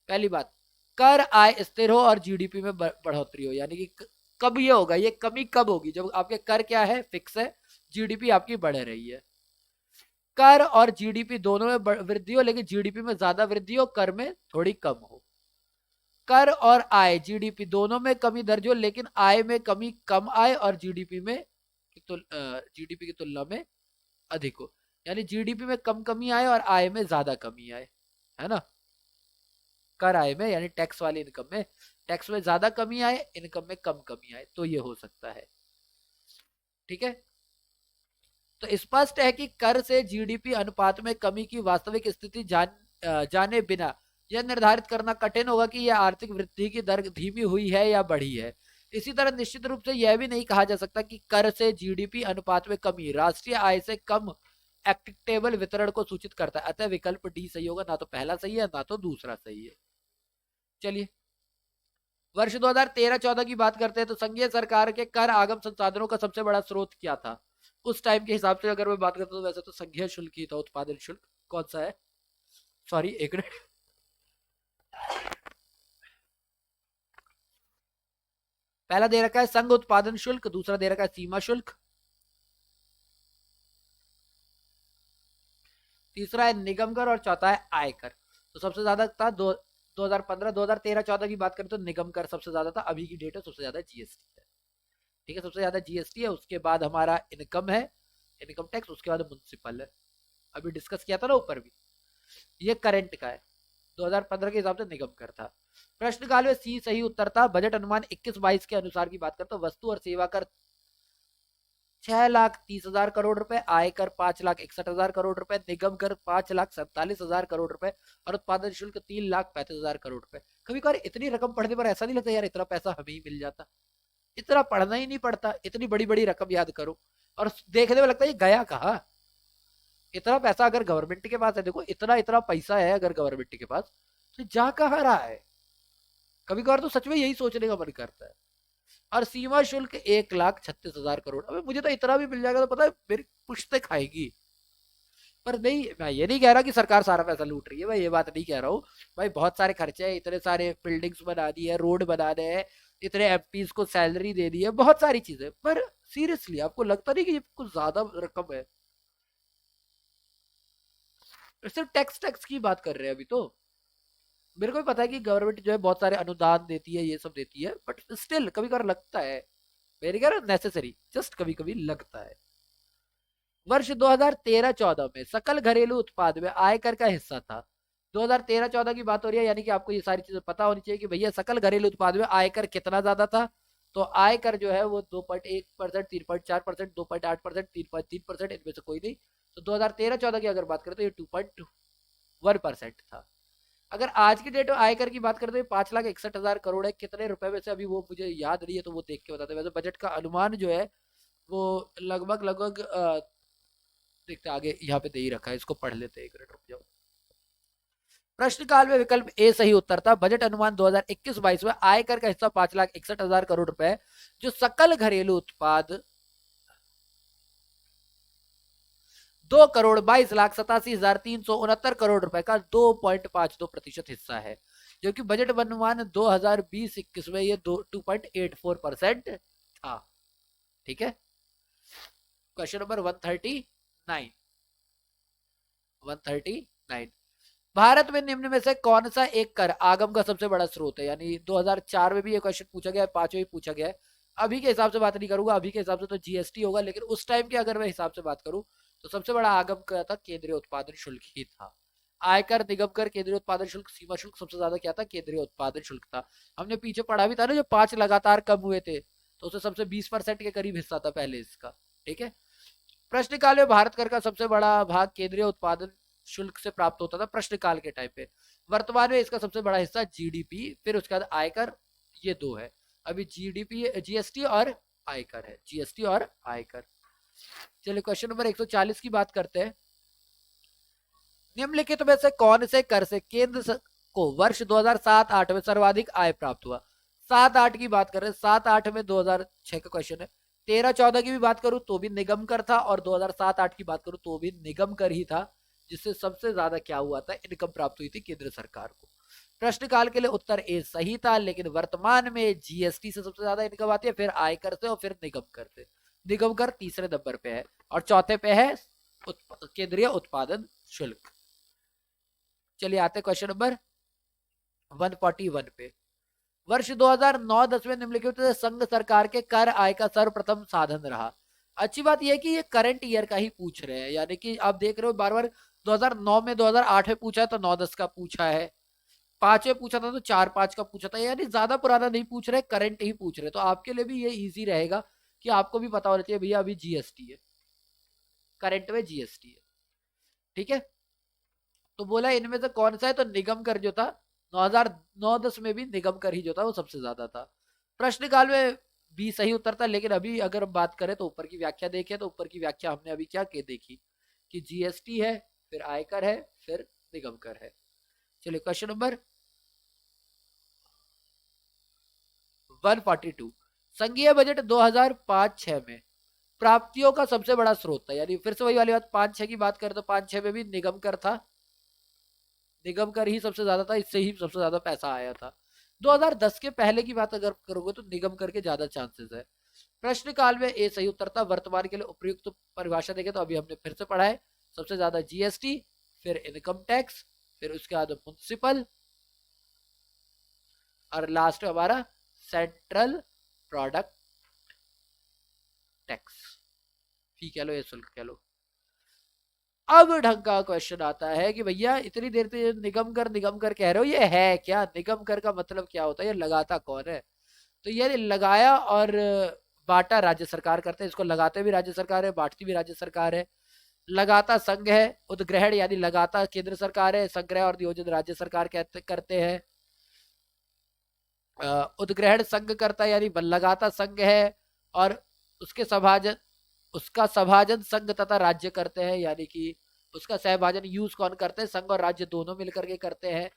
पहली बात, कर आय स्थिर हो और जीडीपी में बढ़ोतरी हो, यानी कि कब ये होगा? ये कमी कब होगी? जब आपके कर क्या है? फिक्स है, जीडीपी आपकी बढ़ रही है। कर और जीडीपी दोनों में वृद्धि हो, लेकिन जीडीपी में ज्यादा वृद्धि हो, कर में थोड़ी कम हो। कर और आय, जीडीपी दोनों में कमी दर्ज हो, लेकिन आय में कमी कम आए और जीडीपी में जीडीपी की तुलना में अधिक हो। यानी जीडीपी में कम कमी आए और आय में ज्यादा कमी आए, है ना। कर आय में यानी टैक्स वाली इनकम में, टैक्स में ज्यादा कमी आए, इनकम में कम कमी आए, तो ये हो सकता है। ठीक है, तो स्पष्ट है कि कर से जीडीपी अनुपात में कमी की वास्तविक स्थिति जाने बिना यह निर्धारित करना कठिन होगा कि यह आर्थिक वृद्धि की दर धीमी हुई है या बढ़ी है। इसी तरह निश्चित रूप से यह भी नहीं कहा जा सकता कि कर से जीडीपी अनुपात में कमी राष्ट्रीय आय से कम एक्टिटेबल वितरण को सूचित करता है। अतः विकल्प डी सही होगा, ना तो पहला सही है ना तो दूसरा सही है। चलिए, वर्ष 2013-14 की बात करते हैं तो संघीय सरकार के कर आगम संसाधनों का सबसे बड़ा स्रोत क्या था उस टाइम के हिसाब से? अगर मैं बात करता हूँ तो वैसे तो संघीय शुल्क ही था, उत्पादन शुल्क। कौन सा है, सॉरी एक मिनट, पहला दे रखा है संघ उत्पादन शुल्क, दूसरा दे रखा है सीमा शुल्क, तीसरा है निगम कर और चौथा है आयकर। तो सबसे ज्यादा था 2015, 2013-14 की बात करें तो निगम कर सबसे ज्यादा था, अभी की डेट में सबसे ज्यादा जीएसटी है। ठीक है, सबसे ज्यादा जीएसटी है, उसके बाद हमारा इनकम है, इनकम टैक्स, उसके बाद म्युनिसिपल है। अभी डिस्कस किया था ना ऊपर भी, ये करंट का है। 2015 के हिसाब से निगम कर था। प्रश्न काल में सी सही उत्तर था। बजट अनुमान 21-22 के अनुसार की बात करते, वस्तु और सेवा कर 6,30,000 करोड़ रुपए, आयकर 5,61,000 करोड़ रुपए, निगम कर 5,47,000 करोड़ रुपए और उत्पादन शुल्क 3,35,000 करोड़ रुपए। कभी कभार इतनी रकम पढ़ने पर ऐसा नहीं लगता यार इतना पैसा हमें ही मिल जाता, इतना पढ़ना ही नहीं पड़ता, इतनी बड़ी बड़ी रकम याद करो और देखने में लगता है ये गया कहाँ। इतना पैसा अगर गवर्नमेंट के पास है, देखो इतना इतना पैसा है अगर गवर्नमेंट के पास, तो जा कहाँ रहा है? कभी कभार तो सच में यही सोचने का मन करता है। और सीमा शुल्क 1,36,000 करोड़। अबे मुझे तो इतना भी मिल जाएगा तो पता है मेरी पुश्ते खाएगी। पर नहीं, मैं ये नहीं कह रहा कि सरकार सारा पैसा लूट रही है, मैं ये बात नहीं कह रहा हूँ। भाई बहुत सारे खर्चे हैं, इतने सारे बिल्डिंग्स बना दी है, रोड बनाने हैं, इतने एमपीज को सैलरी दे दी है, बहुत सारी चीजें। पर सीरियसली आपको लगता नहीं कि ये कुछ ज्यादा रकम है? सिर्फ टैक्स टैक्स की बात कर रहे हैं अभी तो। मेरे को भी पता है कि गवर्नमेंट जो है बहुत सारे अनुदान देती है, ये सब देती है, बट स्टिल कभी कभार लगता है, मेरे कह रहा नेसेसरी, जस्ट कभी कभी लगता है। वर्ष 2013-14 में सकल घरेलू उत्पाद में आयकर का हिस्सा था। 2013-14 की बात हो रही है, यानी कि आपको ये सारी चीजें पता होनी चाहिए कि भैया सकल घरेलू उत्पाद में आयकर कितना ज्यादा था। तो आयकर जो है वो 2.1%, 3.4%, 2.8%, 3.3%, इनमें से कोई नहीं। तो 2013-14 की अगर बात करें तो ये 2.1% था। अगर आज की डेट में आयकर की बात करते हैं 5,61,000 करोड़ है, कितने रुपए में से अभी वो मुझे याद नहीं है, तो वो देख के बताते हैं। वैसे बजट का अनुमान जो है वो लगभग लगभग देखते आगे यहाँ पे दे ही रखा है, इसको पढ़ लेते हैं, एक मिनट रुक जाओ। प्रश्न काल में विकल्प ए सही उत्तर था। बजट अनुमान 2021-22 में आयकर का हिस्सा 5,61,000 करोड़ रुपए, जो सकल घरेलू उत्पाद 2,22,87,369 करोड़ रुपए का 2.52% हिस्सा है, जो कि बजट अनुमान 2020-21 में ये 2.84% था। ठीक है, क्वेश्चन नंबर 139। भारत में निम्न में से कौन सा एक कर आगम का सबसे बड़ा स्रोत है? यानी 2004 में भी ये क्वेश्चन पूछा गया है, 5 में भी पूछा गया है। अभी के हिसाब से बात नहीं करूंगा, अभी के हिसाब से तो जीएसटी होगा, लेकिन उस टाइम के अगर मैं हिसाब से बात करूं तो सबसे बड़ा आगम क्या था? केंद्रीय उत्पादन शुल्क ही था। आयकर, निगम कर, केंद्रीय उत्पादन शुल्क, सीमा शुल्क, सबसे ज्यादा क्या था? केंद्रीय उत्पादन शुल्क था। हमने पीछे पढ़ा भी था ना, जो 5 लगातार कम हुए थे, तो उससे सबसे 20% के करीब हिस्सा था पहले इसका। ठीक है, प्रश्नकाल में भारत कर का सबसे बड़ा भाग केंद्रीय उत्पादन शुल्क से प्राप्त होता था प्रश्नकाल के टाइम पे। वर्तमान में इसका सबसे बड़ा हिस्सा जीडीपी, फिर उसके बाद आयकर, ये दो है। अभी जीडीपी, जीएसटी और आयकर है, जीएसटी और आयकर। चलिए क्वेश्चन नंबर 140 की बात करते हैं। निम्नलिखित में से कौन से कर से केंद्र को वर्ष 2007-8 में सर्वाधिक आय प्राप्त हुआ? 7-8 की बात कर रहे हैं, 7-8 में 2006 का क्वेश्चन है। 13-14 की भी बात करूं तो भी निगम कर था, और 2007-8 की बात करूं तो भी निगम कर ही था, जिससे सबसे ज्यादा क्या हुआ था? इनकम प्राप्त हुई थी केंद्र सरकार को। प्रश्नकाल के लिए उत्तर ए सही था, लेकिन वर्तमान में जीएसटी से सबसे ज्यादा इनकम आती है, फिर आयकर से और फिर निगम कर से। निगम कर तीसरे नंबर पे है और चौथे पे है केंद्रीय उत्पादन शुल्क। चलिए आते क्वेश्चन नंबर 141 पे। वर्ष 2009-10 में निम्नलिखित संघ सरकार के कर आय का सर्वप्रथम साधन रहा। अच्छी बात यह है कि ये करंट ईयर का ही पूछ रहे हैं, यानी कि आप देख रहे हो बार बार 2009 में 2008 में पूछा है तो 9-10 का पूछा है, 5 में पूछा था तो 4-5 का पूछा था, यानी ज्यादा पुराना नहीं पूछ रहे, करंट ही पूछ रहे। तो आपके लिए भी ये इजी रहेगा कि आपको भी पता होना चाहिए भैया अभी जीएसटी है, करंट में जीएसटी है। ठीक है, तो बोला इनमें से कौन सा है, तो निगम कर जो था 2009-10 में भी निगम कर ही जो था वो सबसे ज्यादा था। प्रश्न काल में भी सही उत्तर था, लेकिन अभी अगर हम बात करें तो ऊपर की व्याख्या देखें तो ऊपर की व्याख्या हमने अभी क्या देखी कि जीएसटी है, फिर आयकर है, फिर निगम कर है। चलिए क्वेश्चन नंबर 142। संघीय बजट 2005-6 में प्राप्तियों का सबसे बड़ा स्रोत था, यानी फिर से वही वाली बात, 5-6 की बात करें तो 5-6 में भी निगम कर था, निगम कर ही सबसे ज्यादा था, इससे ही सबसे ज्यादा पैसा आया था। 2010 के पहले की बात अगर करोगे तो निगम कर के ज्यादा चांसेस है। प्रश्न काल में ए सही उत्तर था। वर्तमान के लिए उपयुक्त परिभाषा देखें तो अभी हमने फिर से पढ़ा है, सबसे ज्यादा जीएसटी, फिर इनकम टैक्स, फिर उसके बाद म्युनिसिपल, और लास्ट में हमारा सेंट्रल प्रोडक्ट टैक्स, फी कह लो या शुल्क कह लो। अब ढंग का क्वेश्चन आता है कि भैया इतनी देर से निगम कर कह रहे हो, ये है क्या, निगम कर का मतलब क्या होता है, ये लगाता कौन है। तो ये लगाया और बांटा राज्य सरकार करते हैं, इसको लगाते भी राज्य सरकार है, बांटती भी राज्य सरकार है। लगाता संघ है, उद्ग्रहण यानी लगाता केंद्र सरकार है, संग्रह और नियोजन राज्य सरकार कहते करते हैं। उद्ग्रहण संघ करता है यानी लगाता संघ है, और उसके सभाजन, उसका सभाजन संघ तथा राज्य करते हैं, यानी कि उसका सहभाजन यूज कौन करते हैं, संघ और राज्य दोनों मिलकर के करते हैं।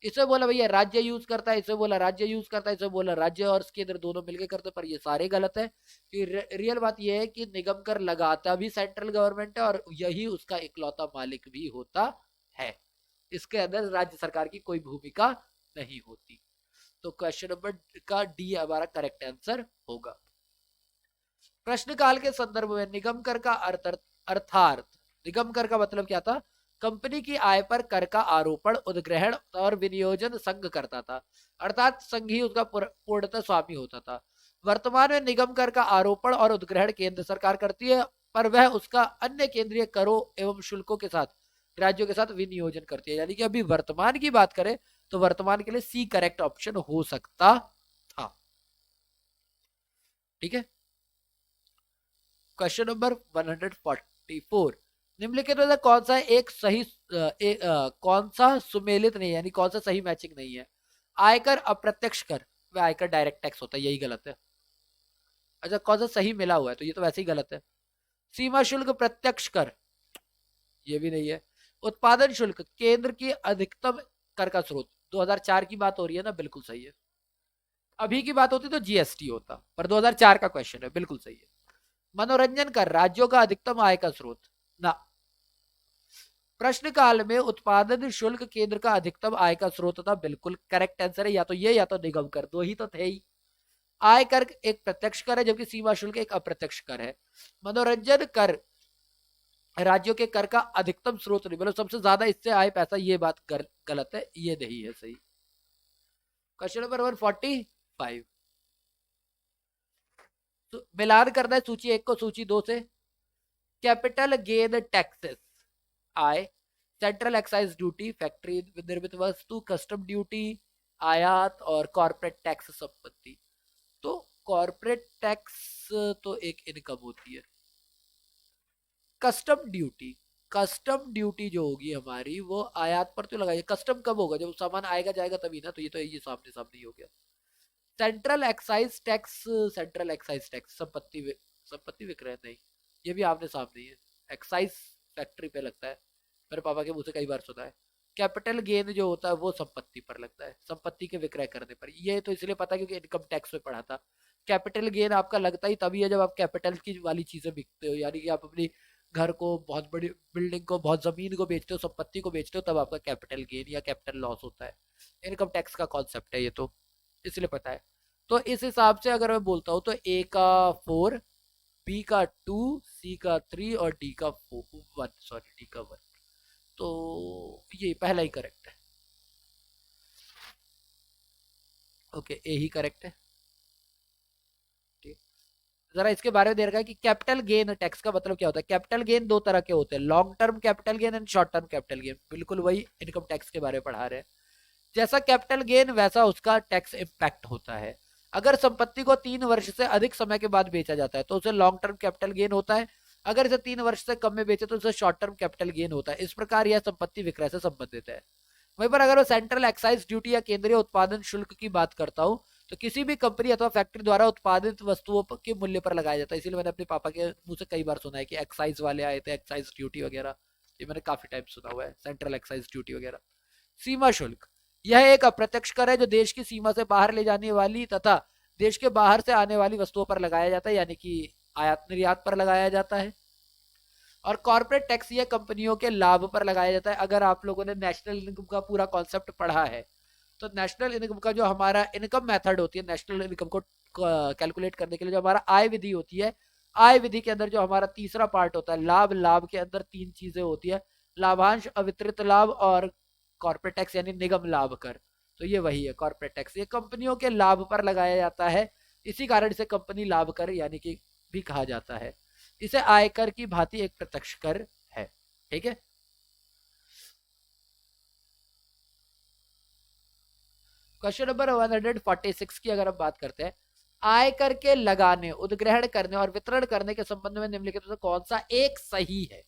इसे बोला भैया राज्य यूज करता है, इसे बोला राज्य यूज करता है, इसे बोला राज्य और केंद्र दोनों मिलकर करते हैं, पर ये सारे गलत है। कि रियल बात ये है कि निगम कर लगाता भी सेंट्रल गवर्नमेंट है और यही उसका इकलौता मालिक भी होता है, इसके अंदर राज्य सरकार की कोई भूमिका नहीं होती। तो क्वेश्चन नंबर का डी हमारा करेक्ट आंसर होगा। प्रश्न काल के संदर्भ में निगम कर का अर्थार्थ, निगम कर का मतलब क्या था, कंपनी की आय पर कर का आरोपण उद्ग्रहण और विनियोजन संघ करता था, अर्थात संघ ही उसका पूर्णतः स्वामी होता था। वर्तमान में निगम कर का आरोपण और उद्ग्रहण केंद्र सरकार करती है, पर वह उसका अन्य केंद्रीय करों एवं शुल्कों के साथ राज्यों के साथ विनियोजन करती है। यानी कि अभी वर्तमान की बात करें तो वर्तमान के लिए सी करेक्ट ऑप्शन हो सकता था। ठीक है, क्वेश्चन नंबर 144। निम्नलिखित में से कौन सा एक सही कौन सा सुमेलित नहीं है, यानी कौन सा सही मैचिंग नहीं है। आयकर अप्रत्यक्ष कर व आयकर डायरेक्ट टैक्स होता है, यही गलत है। अच्छा कौन सा सही मिला हुआ है, तो ये तो वैसे ही गलत है। सीमा शुल्क प्रत्यक्ष कर, ये भी नहीं है। उत्पादन शुल्क केंद्र की अधिकतम कर का स्रोत, 2004 की बात हो रही है ना, बिल्कुल सही है। अभी की बात होती तो जीएसटी होता, पर 2004 का क्वेश्चन है, बिल्कुल सही है। मनोरंजन कर राज्यों का अधिकतम आय का स्रोत ना। प्रश्न काल में उत्पादन शुल्क केंद्र का अधिकतम आय का स्रोत था, बिल्कुल करेक्ट आंसर है, या तो ये या तो निगम कर, दो ही तो थे ही। आय कर एक प्रत्यक्ष कर है, जबकि सीमा शुल्क एक अप्रत्यक्ष कर है। मनोरंजन कर राज्यों के कर का अधिकतम स्रोत नहीं, मतलब सबसे ज्यादा इससे आय पैसा, ये बात गलत है, ये नहीं है सही। Question number 145। तो मिलान करना है सूची 1 को सूची 2 से। कैपिटल गेन टैक्सेस आय, सेंट्रल एक्साइज ड्यूटी, फैक्ट्री निर्मित वस्तु, कस्टम ड्यूटी, आयात, और कॉर्पोरेट टैक्स संपत्ति। तो कॉर्पोरेट टैक्स तो एक इनकम होती है। कस्टम ड्यूटी, कस्टम ड्यूटी जो होगी हमारी वो आयात पर तो लगाई, कस्टम कब होगा, जब सामान आएगा जाएगा तभी ना, तो ये सामने सामने ही हो गया। Central excise tax, central excise tax संपत्ति विक्रय नहीं, ये भी आपने सामने ही है, एक्साइज फैक्ट्री पे लगता है, मेरे पापा के मुंह से कई बार सुना है। कैपिटल गेन जो होता है वो संपत्ति पर लगता है, संपत्ति के विक्रय करने पर, ये तो इसलिए पता क्योंकि इनकम टैक्स में पढ़ा था। कैपिटल गेन आपका लगता ही तभी है जब आप कैपिटल की वाली चीजें बिकते हो, यानी कि आप अपनी घर को, बहुत बड़ी बिल्डिंग को, बहुत जमीन को बेचते हो, संपत्ति को बेचते हो, तब आपका कैपिटल गेन या कैपिटल लॉस होता है। इनकम टैक्स का कॉन्सेप्ट है ये, तो इसलिए पता है। तो इस हिसाब से अगर मैं बोलता हूँ तो ए का 4, बी का 2, सी का 3 और डी का 1, सॉरी डी का 1। तो ये पहला ही करेक्ट है। ओके, ए ही करेक्ट है। ठीक। जरा इसके बारे में दे रखा है कि कैपिटल गेन टैक्स का मतलब क्या होता है। कैपिटल गेन दो तरह के होते हैं, long term capital gain and short term capital gain. बिल्कुल वही इनकम टैक्स के बारे में पढ़ा रहे हैं। जैसा कैपिटल गेन वैसा उसका टैक्स इम्पैक्ट होता है। अगर संपत्ति को 3 वर्ष से अधिक समय के बाद बेचा जाता है तो उसे लॉन्ग टर्म कैपिटल गेन होता है। अगर इसे 3 वर्ष से कम में बेचे तो उसे शॉर्ट टर्म कैपिटल गेन होता है। इस प्रकार यह संपत्ति विक्रय से संबंधित है। वहीं पर अगर वो सेंट्रल एक्साइज ड्यूटी या केंद्रीय उत्पादन शुल्क की बात करता हूँ तो किसी भी कंपनी अथवा फैक्ट्री द्वारा उत्पादित वस्तुओं के मूल्य पर लगाया जाता है। इसीलिए मैंने अपने पापा के मुंह से कई बार सुना है कि एक्साइज वाले आए थे, एक्साइज ड्यूटी वगैरह। ये मैंने काफी टाइम सुना हुआ है, सेंट्रल एक्साइज ड्यूटी वगैरह। सीमा शुल्क, यह एक अप्रत्यक्ष कर है जो देश की सीमा से बाहर ले जाने वाली तथा देश के बाहर से आने वाली वस्तुओं पर लगाया जाता है, यानी कि आयात निर्यात पर लगाया जाता है। और कॉर्पोरेट टैक्स यह कंपनियों के लाभ पर लगाया जाता है। अगर आप लोगों ने नेशनल इनकम का पूरा कॉन्सेप्ट पढ़ा है तो नेशनल इनकम का जो हमारा इनकम मेथड होती है, नेशनल इनकम को कैलकुलेट करने के लिए जो हमारा आय विधि होती है, आय विधि के अंदर जो हमारा तीसरा पार्ट होता है लाभ, लाभ के अंदर 3 चीजें होती है, लाभांश, अवितरित लाभ और कॉर्पोरेट टैक्स यानी निगम लाभ कर। तो ये वही है कॉर्पोरेट टैक्स, ये कंपनियों के लाभ पर लगाया जाता है। इसी कारण इसे कंपनी लाभ कर यानी कि भी कहा जाता है। इसे आयकर की भांति एक प्रत्यक्ष कर है। ठीक है। क्वेश्चन नंबर 146 की अगर हम बात करते हैं, आयकर के लगाने, उद्ग्रहण करने और वितरण करने के संबंध में निम्नलिखित में से कौन सा एक सही है।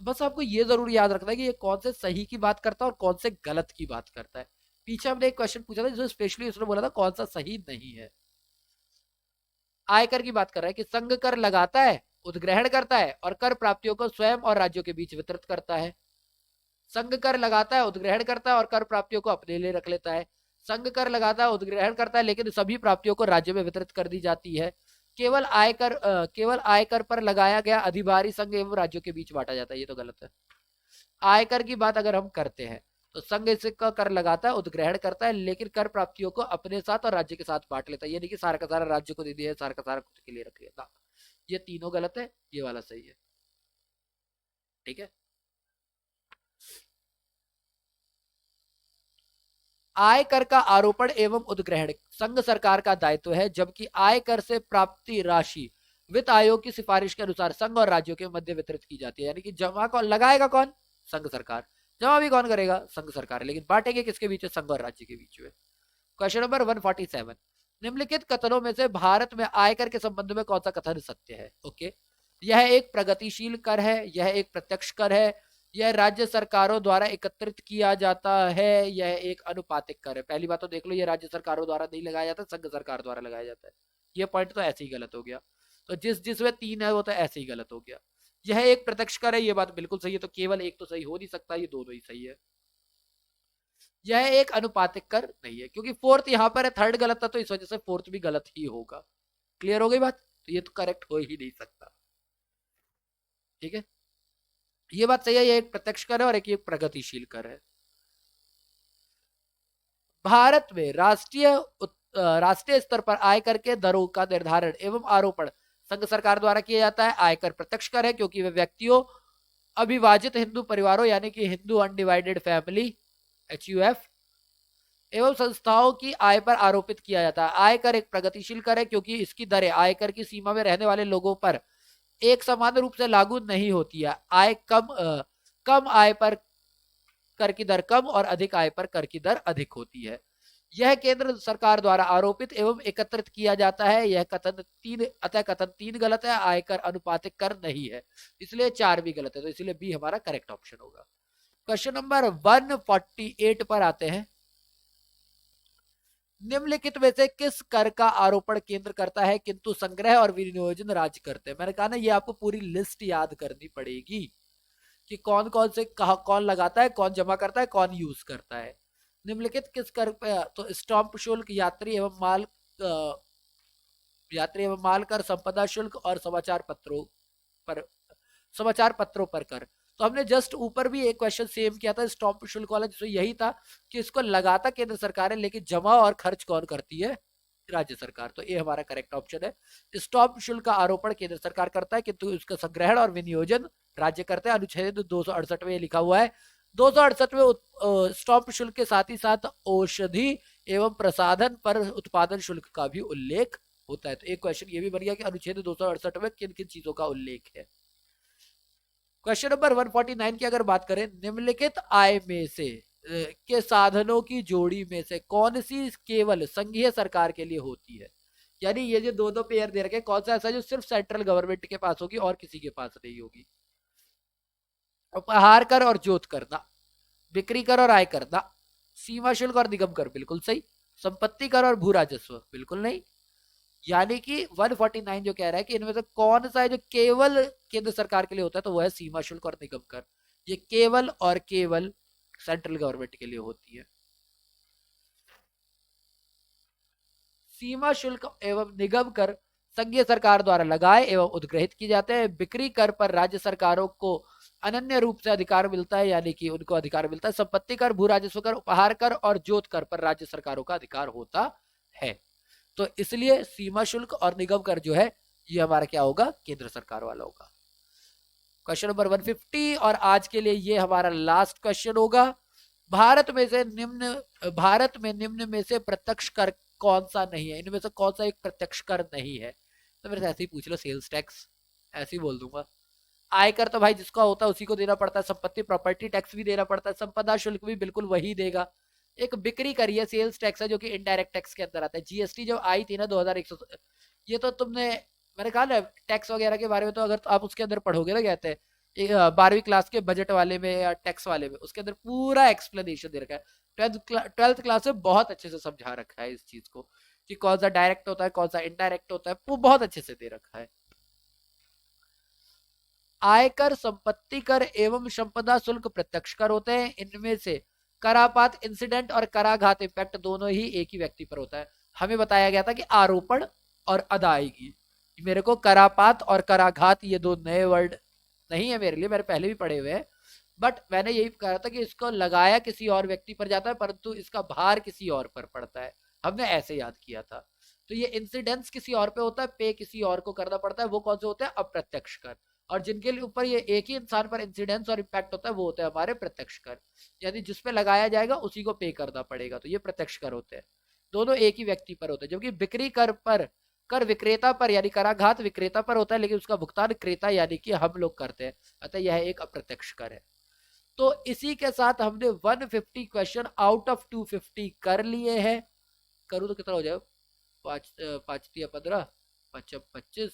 बस आपको ये जरूर याद रखना है कि ये कौन से सही की बात करता है और कौन से गलत की बात करता है। पीछे हमने एक क्वेश्चन पूछा था जिसमें स्पेशली उसने बोला था कौन सा सही नहीं है। आयकर की बात कर रहा है कि संघ कर लगाता है, उद्ग्रहण करता है और कर प्राप्तियों को स्वयं और राज्यों के बीच वितरित करता है। संघ कर लगाता है, उद्ग्रहण करता है और कर प्राप्तियों को अपने लिए रख लेता है। संघ कर लगाता है, उद्ग्रहण करता है, लेकिन सभी प्राप्तियों को राज्य में वितरित कर दी जाती है। केवल आयकर पर लगाया गया अधिभारी संघ एवं राज्यों के बीच बांटा जाता है। ये तो गलत है। आयकर की बात अगर हम करते हैं तो संघ इसका कर लगाता है, उद्ग्रहण करता है, लेकिन कर प्राप्तियों को अपने साथ और राज्य के साथ बांट लेता है। यानी कि सारा का सारा राज्य को दे दिया, सारा का सारा खुद के लिए रख लेता। ये तीनों गलत है, ये वाला सही है। ठीक है। आयकर का आरोपण एवं उद्ग्रहण संघ सरकार का दायित्व है, जबकि आयकर से प्राप्ति राशि वित्त आयोग की सिफारिश के अनुसार संघ और राज्यों के मध्य वितरित की जाती है। यानी कि जमा कौन लगाएगा, कौन, संघ सरकार। जमा भी कौन करेगा, संघ सरकार, लेकिन बांटेंगे किसके बीच में, संघ और राज्य के बीच में। क्वेश्चन नंबर 147, निम्नलिखित कथनों में से भारत में आयकर के संबंध में कौन सा कथन सत्य है। ओके, यह एक प्रगतिशील कर है, यह एक प्रत्यक्ष कर है, यह राज्य सरकारों द्वारा एकत्रित किया जाता है, यह एक अनुपातिक कर है। पहली बात तो देख लो, यह राज्य सरकारों द्वारा नहीं लगाया जाता, संघ सरकार द्वारा लगाया जाता है। यह पॉइंट तो ऐसे ही गलत हो गया। तो जिसमें 3 है वो तो ऐसे ही गलत हो गया। यह एक प्रत्यक्ष कर है, ये बात बिल्कुल सही है। तो केवल एक तो सही हो नहीं सकता, ये दोनों ही सही है। यह एक अनुपातिक कर नहीं है, क्योंकि फोर्थ यहां पर है, थर्ड गलत था तो इस वजह से फोर्थ भी गलत ही होगा। क्लियर हो गई बात। तो ये तो करेक्ट हो ही नहीं सकता। ठीक है, ये बात सही है, ये एक प्रत्यक्ष कर है और एक ये प्रगतिशील कर है। भारत में राष्ट्रीय स्तर पर आयकर के दरों का निर्धारण एवं आरोपण संघ सरकार द्वारा किया जाता है। आयकर प्रत्यक्ष कर है क्योंकि वे व्यक्तियों, अविभाजित हिंदू परिवारों यानी कि हिंदू अनडिवाइडेड फैमिली HUF एवं संस्थाओं की आय पर आरोपित किया जाता है। आयकर एक प्रगतिशील कर है क्योंकि इसकी दरें आयकर की सीमा में रहने वाले लोगों पर एक समान रूप से लागू नहीं होती है। कम आय पर कर की दर कम और अधिक आय पर कर की दर अधिक होती है। यह केंद्र सरकार द्वारा आरोपित एवं एकत्रित किया जाता है। यह कथन 3 गलत है। आयकर अनुपातिक कर नहीं है, इसलिए 4 भी गलत है। तो इसलिए बी हमारा करेक्ट ऑप्शन होगा। क्वेश्चन नंबर 148 पर आते हैं। निम्नलिखित में से किस कर का आरोपण केंद्र करता है किंतु संग्रह और विनियोजन राज्य करते हैं। मैंने कहा ना, ये आपको पूरी लिस्ट याद करनी पड़ेगी कि कौन कौन से कौन लगाता है, कौन जमा करता है, कौन यूज करता है। निम्नलिखित किस कर पे, तो स्टॉम्प शुल्क, यात्री एवं माल कर, संपदा शुल्क और समाचार पत्रों पर कर। तो हमने जस्ट ऊपर भी एक क्वेश्चन सेम किया था स्टॉम्प शुल्क वाला, जिसमें यही था कि इसको लगाता केंद्र सरकार है, लेकिन जमा और खर्च कौन करती है, राज्य सरकार। तो ये हमारा करेक्ट ऑप्शन है। स्टॉप शुल्क का आरोपण केंद्र सरकार करता है किंतु उसका संग्रहण और विनियोजन राज्य करते हैं। अनुच्छेद 268 में लिखा हुआ है। 268 में स्टॉप शुल्क के साथ ही साथ औषधि एवं प्रसाधन पर उत्पादन शुल्क का भी उल्लेख होता है। तो एक क्वेश्चन ये भी बन गया कि अनुच्छेद 268 में किन किन चीजों का उल्लेख है। क्वेश्चन नंबर 149 की अगर बात करें, निम्नलिखित आय में से के साधनों की जोड़ी में से कौन सी केवल संघीय सरकार के लिए होती है। यानी ये जो दो दो पेयर दे रखे, कौन सा ऐसा जो सिर्फ सेंट्रल गवर्नमेंट के पास होगी और किसी के पास नहीं होगी। उपहार कर और जोत करना, बिक्री कर और आय करना, सीमा शुल्क और निगम कर, बिल्कुल सही। संपत्ति कर और भू राजस्व, बिल्कुल नहीं। यानी कि 149 जो कह रहा है कि इनमें से कौन सा है जो केवल केंद्र सरकार के लिए होता है, तो वो है सीमा शुल्क और निगम कर। ये केवल और केवल सेंट्रल गवर्नमेंट के लिए होती है। सीमा शुल्क एवं निगम कर संघीय सरकार द्वारा लगाए एवं उद्ग्रहित किए जाते हैं। बिक्री कर पर राज्य सरकारों को अनन्य रूप से अधिकार मिलता है, यानी कि उनको अधिकार मिलता है। संपत्ति कर, भू राजस्व कर, उपहार कर और जोत कर पर राज्य सरकारों का अधिकार होता है। तो इसलिए सीमा शुल्क और निगम कर जो है ये हमारा क्या होगा, केंद्र सरकार वाला होगा। क्वेश्चन नंबर 150 और आज के लिए ये हमारा लास्ट क्वेश्चन होगा। भारत में निम्न में से प्रत्यक्ष कर कौन सा नहीं है। इनमें से कौन सा एक प्रत्यक्ष कर नहीं है। तो मेरे से ऐसे ही पूछ लो, सेल्स टैक्स, ऐसे ही बोल दूंगा। आयकर तो भाई जिसका होता है उसी को देना पड़ता है। संपत्ति प्रॉपर्टी टैक्स भी देना पड़ता है। संपदा शुल्क भी बिल्कुल वही देगा। एक बिक्री करिए सेल्स टैक्स है जो कि इनडायरेक्ट टैक्स के अंदर आता है। जीएसटी जब आई थी ना 2100, ये तो तुमने, मैंने कहा ना टैक्स वगैरह के बारे में, तो अगर तो आप उसके अंदर पढ़ोगे ना, कहते हैं 12वीं क्लास के बजट वाले में या टैक्स वाले में, उसके अंदर पूरा एक्सप्लेनेशन दे रखा है। 12th क्लास में बहुत अच्छे से समझा रखा है इस चीज को कि कौन सा डायरेक्ट होता है कौन सा इनडायरेक्ट होता है, वो बहुत अच्छे से दे रखा है। आयकर, संपत्ति कर एवं संपदा शुल्क प्रत्यक्ष कर होते हैं। इनमें से करापात इंसिडेंट और कराघात इम्पैक्ट दोनों ही एक ही व्यक्ति पर होता है। हमें बताया गया था कि आरोपण और अदायगी। मेरे को करापात और कराघात ये दो नए वर्ड नहीं है मेरे लिए, मैंने पहले भी पढ़े हुए हैं, बट मैंने यही कहा था कि इसको लगाया किसी और व्यक्ति पर जाता है परंतु इसका भार किसी और पर पड़ता है। हमने ऐसे याद किया था। तो ये इंसिडेंस किसी और पे होता है, पे किसी और को करना पड़ता है। वो कौन से होते हैं, अप्रत्यक्ष कर। और जिनके ऊपर ये एक ही इंसान पर इंसिडेंस और इम्पैक्ट होता है वो होते हैं हमारे प्रत्यक्ष कर। यानी जिसपे लगाया जाएगा उसी को पे करना पड़ेगा, तो ये प्रत्यक्ष कर होते हैं। दोनों एक ही व्यक्ति पर होते हैं। जबकि बिक्री कर पर कर विक्रेता पर यानी कराघात विक्रेता पर होता है, लेकिन उसका भुगतान क्रेता यानी कि हम लोग करते हैं। अतः यह एक अप्रत्यक्ष कर है। तो इसी के साथ हमने 150 क्वेश्चन आउट ऑफ 250 कर लिए हैं। करूँ तो कितना हो जाए, 5 या 15, 25,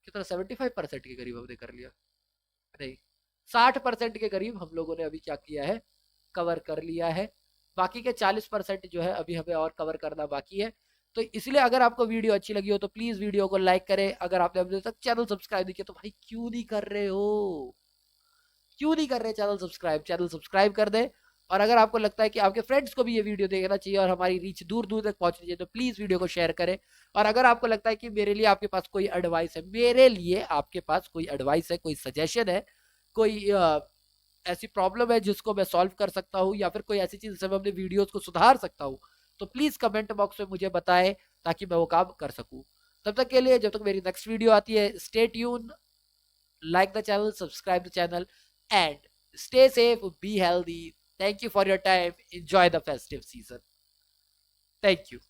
कितना 75% के करीब हमने कर लिया। नहीं, 60% के करीब हम लोगों ने अभी क्या किया है, कवर कर लिया है। बाकी के 40% जो है अभी हमें और कवर करना बाकी है। तो इसलिए अगर आपको वीडियो अच्छी लगी हो तो प्लीज वीडियो को लाइक करें। अगर आपने अभी तक चैनल सब्सक्राइब नहीं किया तो भाई क्यों नहीं कर रहे हो, क्यों नहीं कर रहे चैनल सब्सक्राइब कर दे। और अगर आपको लगता है कि आपके फ्रेंड्स को भी ये वीडियो देखना चाहिए और हमारी रीच दूर दूर तक पहुंचनी चाहिए तो प्लीज वीडियो को शेयर करें। और अगर आपको लगता है कि मेरे लिए आपके पास कोई एडवाइस है, मेरे लिए आपके पास कोई एडवाइस है, कोई सजेशन है, कोई ऐसी प्रॉब्लम है जिसको मैं सॉल्व कर सकता हूँ, या फिर कोई ऐसी चीज जिससे मैं अपने वीडियोस को सुधार सकता हूँ, तो प्लीज कमेंट बॉक्स में मुझे बताएं ताकि मैं वो काम कर सकूँ। तब तक के लिए, जब तक मेरी नेक्स्ट वीडियो आती है, stay tune, like the channel, subscribe the channel, and stay safe, be healthy. Thank you for your time. Enjoy the festive season. Thank you.